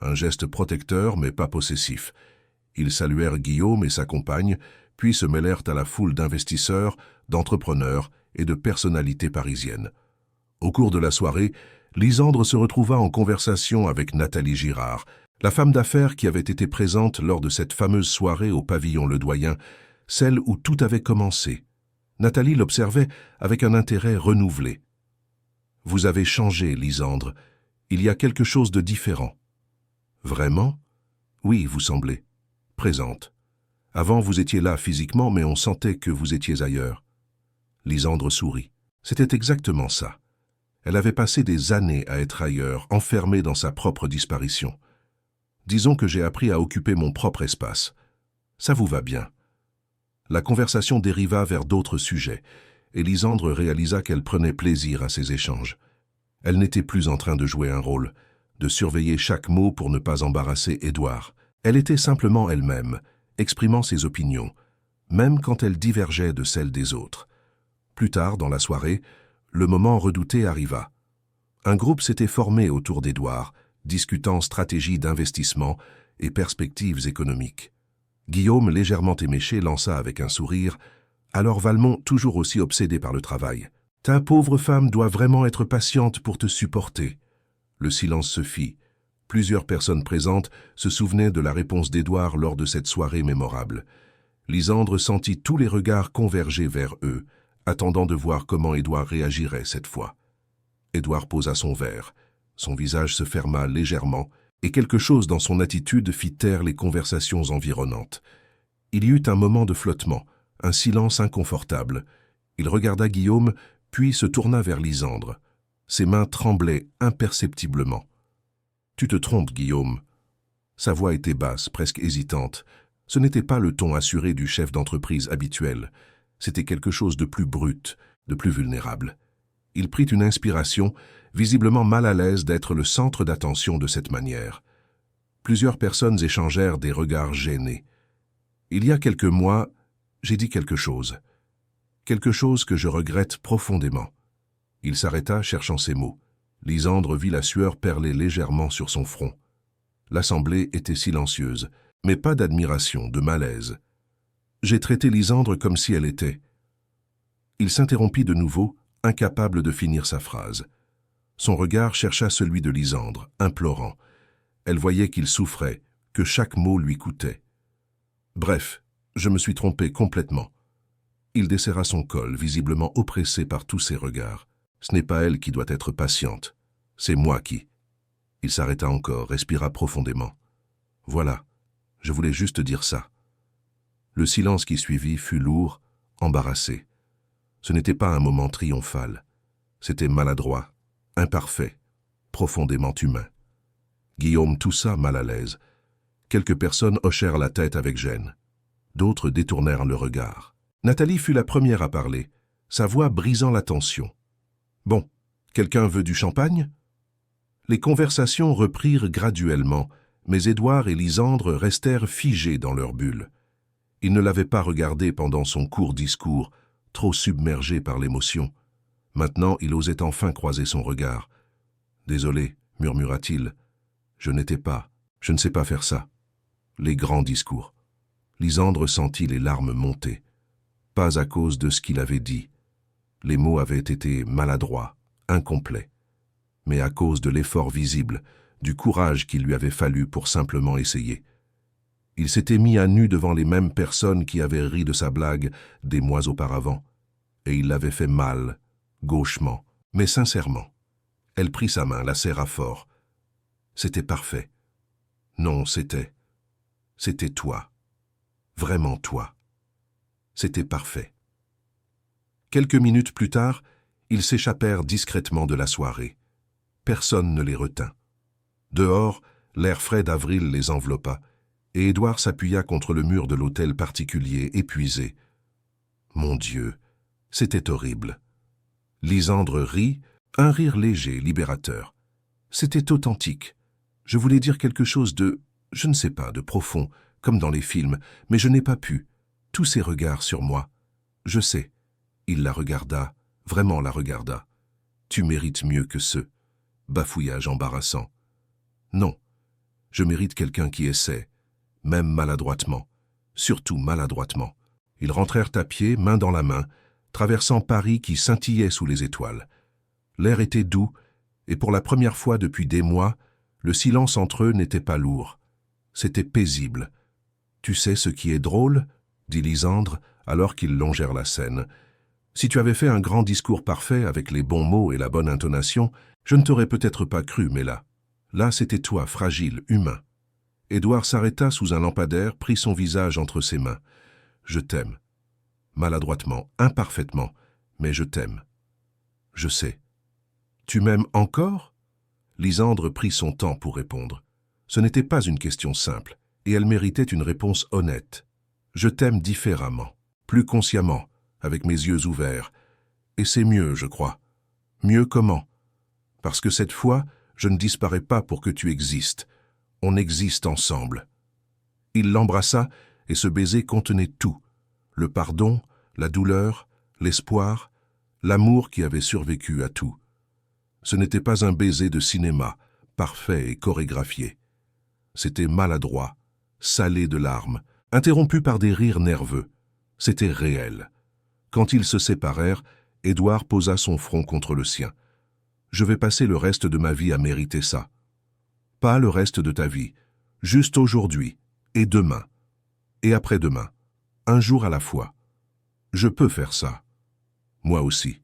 un geste protecteur mais pas possessif. Ils saluèrent Guillaume et sa compagne, puis se mêlèrent à la foule d'investisseurs, d'entrepreneurs et de personnalités parisiennes. Au cours de la soirée, Lysandre se retrouva en conversation avec Nathalie Girard, la femme d'affaires qui avait été présente lors de cette fameuse soirée au pavillon Ledoyen, celle où tout avait commencé. Nathalie l'observait avec un intérêt renouvelé. « Vous avez changé, Lysandre. Il y a quelque chose de différent. »« Vraiment ? Oui, vous semblez. Présente. Avant, vous étiez là physiquement, mais on sentait que vous étiez ailleurs. » Lysandre sourit. C'était exactement ça. Elle avait passé des années à être ailleurs, enfermée dans sa propre disparition. Disons que j'ai appris à occuper mon propre espace. Ça vous va bien. La conversation dériva vers d'autres sujets, et Lysandre réalisa qu'elle prenait plaisir à ces échanges. Elle n'était plus en train de jouer un rôle, de surveiller chaque mot pour ne pas embarrasser Édouard. Elle était simplement elle-même, exprimant ses opinions, même quand elle divergeait de celles des autres. Plus tard, dans la soirée, le moment redouté arriva. Un groupe s'était formé autour d'Édouard, discutant stratégie d'investissement et perspectives économiques. Guillaume, légèrement éméché, lança avec un sourire « Alors Valmont, toujours aussi obsédé par le travail. Ta pauvre femme doit vraiment être patiente pour te supporter. » Le silence se fit. Plusieurs personnes présentes se souvenaient de la réponse d'Édouard lors de cette soirée mémorable. Lysandre sentit tous les regards converger vers eux, attendant de voir comment Édouard réagirait cette fois. Édouard posa son verre. Son visage se ferma légèrement, et quelque chose dans son attitude fit taire les conversations environnantes. Il y eut un moment de flottement, un silence inconfortable. Il regarda Guillaume, puis se tourna vers Lysandre. Ses mains tremblaient imperceptiblement. « Tu te trompes, Guillaume. » Sa voix était basse, presque hésitante. Ce n'était pas le ton assuré du chef d'entreprise habituel. C'était quelque chose de plus brut, de plus vulnérable. Il prit une inspiration, visiblement mal à l'aise d'être le centre d'attention de cette manière. Plusieurs personnes échangèrent des regards gênés. Il y a quelques mois, j'ai dit quelque chose. Quelque chose que je regrette profondément. Il s'arrêta, cherchant ses mots. Lysandre vit la sueur perler légèrement sur son front. L'assemblée était silencieuse, mais pas d'admiration, de malaise. J'ai traité Lysandre comme si elle était. Il s'interrompit de nouveau, incapable de finir sa phrase. Son regard chercha celui de Lysandre, implorant. Elle voyait qu'il souffrait, que chaque mot lui coûtait. Bref, je me suis trompé complètement. Il desserra son col, visiblement oppressé par tous ces regards. Ce n'est pas elle qui doit être patiente, c'est moi qui. Il s'arrêta encore, respira profondément. Voilà, je voulais juste dire ça. Le silence qui suivit fut lourd, embarrassé. Ce n'était pas un moment triomphal. C'était maladroit, imparfait, profondément humain. Guillaume toussa mal à l'aise. Quelques personnes hochèrent la tête avec gêne. D'autres détournèrent le regard. Nathalie fut la première à parler, sa voix brisant la tension. « Bon, quelqu'un veut du champagne ?» Les conversations reprirent graduellement, mais Édouard et Lysandre restèrent figés dans leur bulle. Ils ne l'avaient pas regardé pendant son court discours, trop submergé par l'émotion. Maintenant, il osait enfin croiser son regard. « Désolé, » murmura-t-il. « Je ne sais pas faire ça. » Les grands discours. Lysandre sentit les larmes monter. Pas à cause de ce qu'il avait dit. Les mots avaient été maladroits, incomplets, mais à cause de l'effort visible, du courage qu'il lui avait fallu pour simplement essayer. Il s'était mis à nu devant les mêmes personnes qui avaient ri de sa blague des mois auparavant, et il l'avait fait mal, gauchement, mais sincèrement. Elle prit sa main, la serra fort. C'était parfait. Non, c'était toi. Vraiment toi. C'était parfait. Quelques minutes plus tard, ils s'échappèrent discrètement de la soirée. Personne ne les retint. Dehors, l'air frais d'avril les enveloppa, et Édouard s'appuya contre le mur de l'hôtel particulier, épuisé. Mon Dieu, c'était horrible. Lysandre rit, un rire léger, libérateur. C'était authentique. Je voulais dire quelque chose de, je ne sais pas, de profond, comme dans les films, mais je n'ai pas pu. Tous ces regards sur moi. Je sais. Il la regarda, vraiment la regarda. Tu mérites mieux que ceux. Bafouillage embarrassant. Non. Je mérite quelqu'un qui essaie, même maladroitement, surtout maladroitement. Ils rentrèrent à pied, main dans la main, traversant Paris qui scintillait sous les étoiles. L'air était doux, et pour la première fois depuis des mois, le silence entre eux n'était pas lourd. C'était paisible. « Tu sais ce qui est drôle ?» dit Lysandre, alors qu'ils longèrent la Seine. « Si tu avais fait un grand discours parfait avec les bons mots et la bonne intonation, je ne t'aurais peut-être pas cru, mais là, c'était toi, fragile, humain. » Édouard s'arrêta sous un lampadaire, prit son visage entre ses mains. « Je t'aime. Maladroitement, imparfaitement, mais je t'aime. Je sais. » « Tu m'aimes encore ?» Lysandre prit son temps pour répondre. Ce n'était pas une question simple, et elle méritait une réponse honnête. « Je t'aime différemment, plus consciemment, avec mes yeux ouverts. Et c'est mieux, je crois. Mieux comment? Parce que cette fois, je ne disparais pas pour que tu existes. On existe ensemble. » Il l'embrassa, et ce baiser contenait tout. Le pardon, la douleur, l'espoir, l'amour qui avait survécu à tout. Ce n'était pas un baiser de cinéma, parfait et chorégraphié. C'était maladroit, salé de larmes, interrompu par des rires nerveux. C'était réel. Quand ils se séparèrent, Édouard posa son front contre le sien. « Je vais passer le reste de ma vie à mériter ça. Pas le reste de ta vie, juste aujourd'hui, et demain, et après-demain, un jour à la fois. Je peux faire ça. Moi aussi. »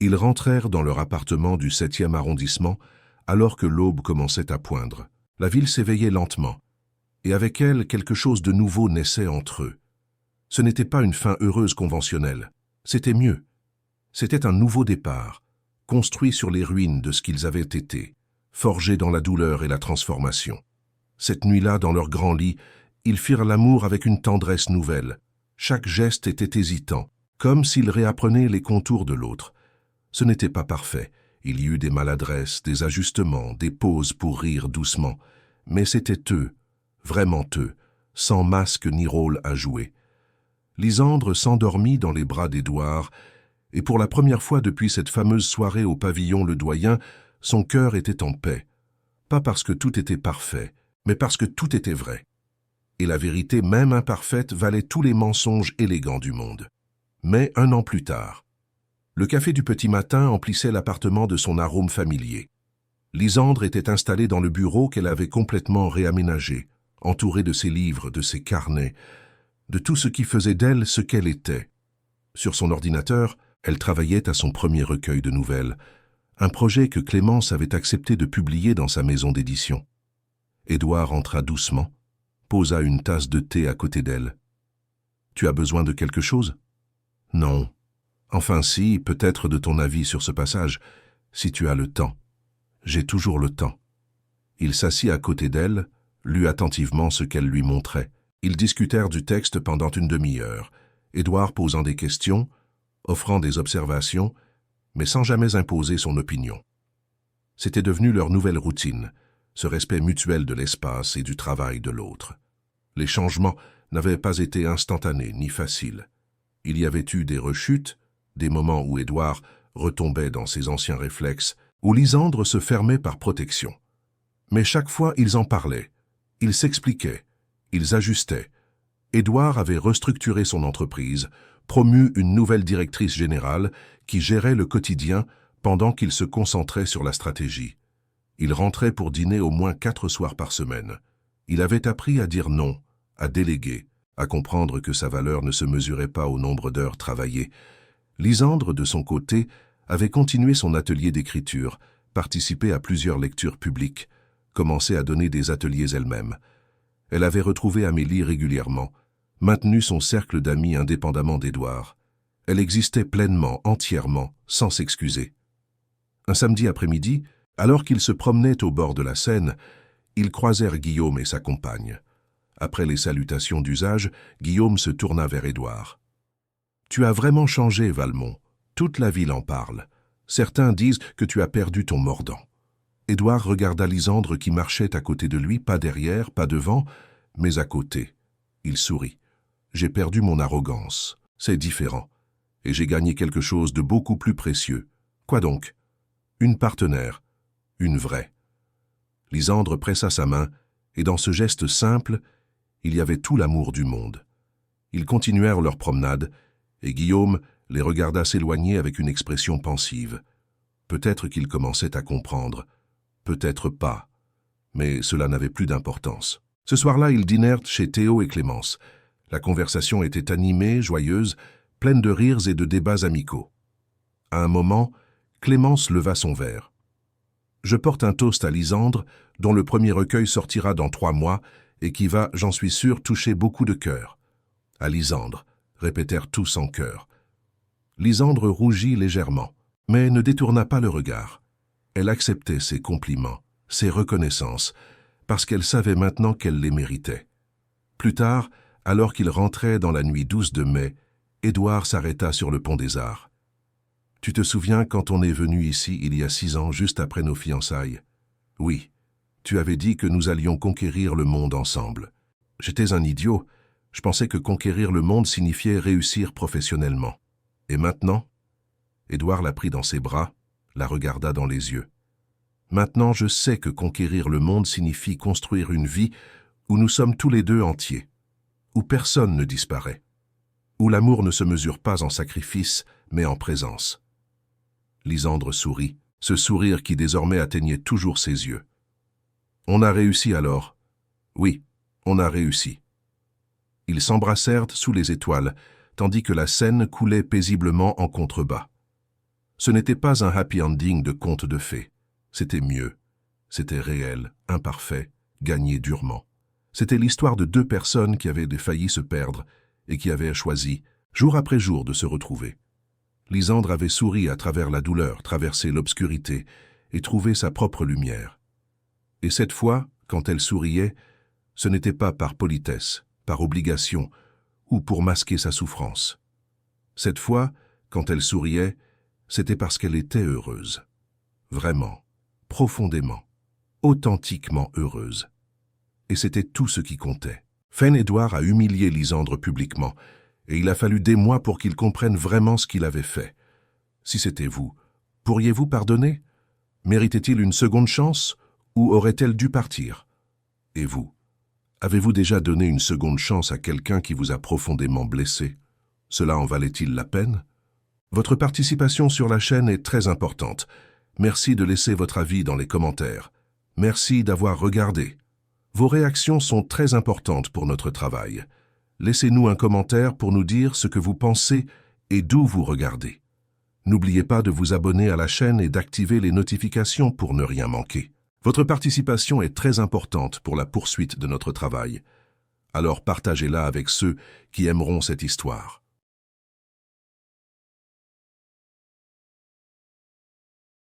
Ils rentrèrent dans leur appartement du 7e arrondissement alors que l'aube commençait à poindre. La ville s'éveillait lentement, et avec elle, quelque chose de nouveau naissait entre eux. Ce n'était pas une fin heureuse conventionnelle, c'était mieux. C'était un nouveau départ, construit sur les ruines de ce qu'ils avaient été, forgé dans la douleur et la transformation. Cette nuit-là, dans leur grand lit, ils firent l'amour avec une tendresse nouvelle. Chaque geste était hésitant, comme s'ils réapprenaient les contours de l'autre. Ce n'était pas parfait. Il y eut des maladresses, des ajustements, des pauses pour rire doucement. Mais c'était eux, vraiment eux, sans masque ni rôle à jouer. Lysandre s'endormit dans les bras d'Édouard, et pour la première fois depuis cette fameuse soirée au pavillon Le Doyen, son cœur était en paix. Pas parce que tout était parfait, mais parce que tout était vrai. Et la vérité, même imparfaite, valait tous les mensonges élégants du monde. Mais 1 an plus tard, le café du petit matin emplissait l'appartement de son arôme familier. Lysandre était installée dans le bureau qu'elle avait complètement réaménagé, entourée de ses livres, de ses carnets, de tout ce qui faisait d'elle ce qu'elle était. Sur son ordinateur, elle travaillait à son premier recueil de nouvelles, un projet que Clémence avait accepté de publier dans sa maison d'édition. Édouard entra doucement, posa une tasse de thé à côté d'elle. « Tu as besoin de quelque chose ?»« Non. Enfin si, peut-être de ton avis sur ce passage, si tu as le temps. J'ai toujours le temps. » Il s'assit à côté d'elle, lut attentivement ce qu'elle lui montrait. Ils discutèrent du texte pendant une demi-heure, Édouard posant des questions, offrant des observations, mais sans jamais imposer son opinion. C'était devenu leur nouvelle routine, ce respect mutuel de l'espace et du travail de l'autre. Les changements n'avaient pas été instantanés ni faciles. Il y avait eu des rechutes, des moments où Édouard retombait dans ses anciens réflexes, où Lysandre se fermait par protection. Mais chaque fois, ils en parlaient, ils s'expliquaient, ils ajustaient. Édouard avait restructuré son entreprise, promu une nouvelle directrice générale qui gérait le quotidien pendant qu'il se concentrait sur la stratégie. Il rentrait pour dîner au moins 4 soirs par semaine. Il avait appris à dire non, à déléguer, à comprendre que sa valeur ne se mesurait pas au nombre d'heures travaillées. Lysandre, de son côté, avait continué son atelier d'écriture, participé à plusieurs lectures publiques, commencé à donner des ateliers elle-même. Elle avait retrouvé Amélie régulièrement, maintenu son cercle d'amis indépendamment d'Édouard. Elle existait pleinement, entièrement, sans s'excuser. Un samedi après-midi, alors qu'ils se promenaient au bord de la Seine, ils croisèrent Guillaume et sa compagne. Après les salutations d'usage, Guillaume se tourna vers Édouard. « Tu as vraiment changé, Valmont. Toute la ville en parle. Certains disent que tu as perdu ton mordant. » Édouard regarda Lysandre qui marchait à côté de lui, pas derrière, pas devant, mais à côté. Il sourit. « J'ai perdu mon arrogance. C'est différent. Et j'ai gagné quelque chose de beaucoup plus précieux. Quoi donc ? Une partenaire. Une vraie. » Lysandre pressa sa main, et dans ce geste simple, il y avait tout l'amour du monde. Ils continuèrent leur promenade, et Guillaume les regarda s'éloigner avec une expression pensive. Peut-être qu'il commençait à comprendre, peut-être pas, mais cela n'avait plus d'importance. Ce soir-là, ils dînèrent chez Théo et Clémence. La conversation était animée, joyeuse, pleine de rires et de débats amicaux. À un moment, Clémence leva son verre. « Je porte un toast à Lysandre, dont le premier recueil sortira dans 3 mois et qui va, j'en suis sûr, toucher beaucoup de cœurs. »« À Lysandre », répétèrent tous en chœur. Lysandre rougit légèrement, mais ne détourna pas le regard. Elle acceptait ses compliments, ses reconnaissances, parce qu'elle savait maintenant qu'elle les méritait. Plus tard, alors qu'ils rentraient dans la nuit douce de mai, Édouard s'arrêta sur le pont des Arts. « Tu te souviens quand on est venu ici il y a 6 ans, juste après nos fiançailles ? Oui, tu avais dit que nous allions conquérir le monde ensemble. J'étais un idiot, je pensais que conquérir le monde signifiait réussir professionnellement. Et maintenant ?» Édouard la prit dans ses bras, la regarda dans les yeux. « Maintenant, je sais que conquérir le monde signifie construire une vie où nous sommes tous les deux entiers, où personne ne disparaît, où l'amour ne se mesure pas en sacrifice, mais en présence. » Lysandre sourit, ce sourire qui désormais atteignait toujours ses yeux. « On a réussi alors. Oui, on a réussi. » Ils s'embrassèrent sous les étoiles, tandis que la Seine coulait paisiblement en contrebas. Ce n'était pas un happy ending de conte de fées. C'était mieux. C'était réel, imparfait, gagné durement. C'était l'histoire de 2 personnes qui avaient failli se perdre et qui avaient choisi, jour après jour, de se retrouver. Lysandre avait souri à travers la douleur, traversé l'obscurité et trouvé sa propre lumière. Et cette fois, quand elle souriait, ce n'était pas par politesse, par obligation ou pour masquer sa souffrance. Cette fois, quand elle souriait, c'était parce qu'elle était heureuse. Vraiment, profondément, authentiquement heureuse. Et c'était tout ce qui comptait. Édouard a humilié Lysandre publiquement, et il a fallu des mois pour qu'il comprenne vraiment ce qu'il avait fait. Si c'était vous, pourriez-vous pardonner? Méritait-il une seconde chance, ou aurait-elle dû partir? Et vous? Avez-vous déjà donné une seconde chance à quelqu'un qui vous a profondément blessé? Cela en valait-il la peine? Votre participation sur la chaîne est très importante. Merci de laisser votre avis dans les commentaires. Merci d'avoir regardé. Vos réactions sont très importantes pour notre travail. Laissez-nous un commentaire pour nous dire ce que vous pensez et d'où vous regardez. N'oubliez pas de vous abonner à la chaîne et d'activer les notifications pour ne rien manquer. Votre participation est très importante pour la poursuite de notre travail. Alors partagez-la avec ceux qui aimeront cette histoire.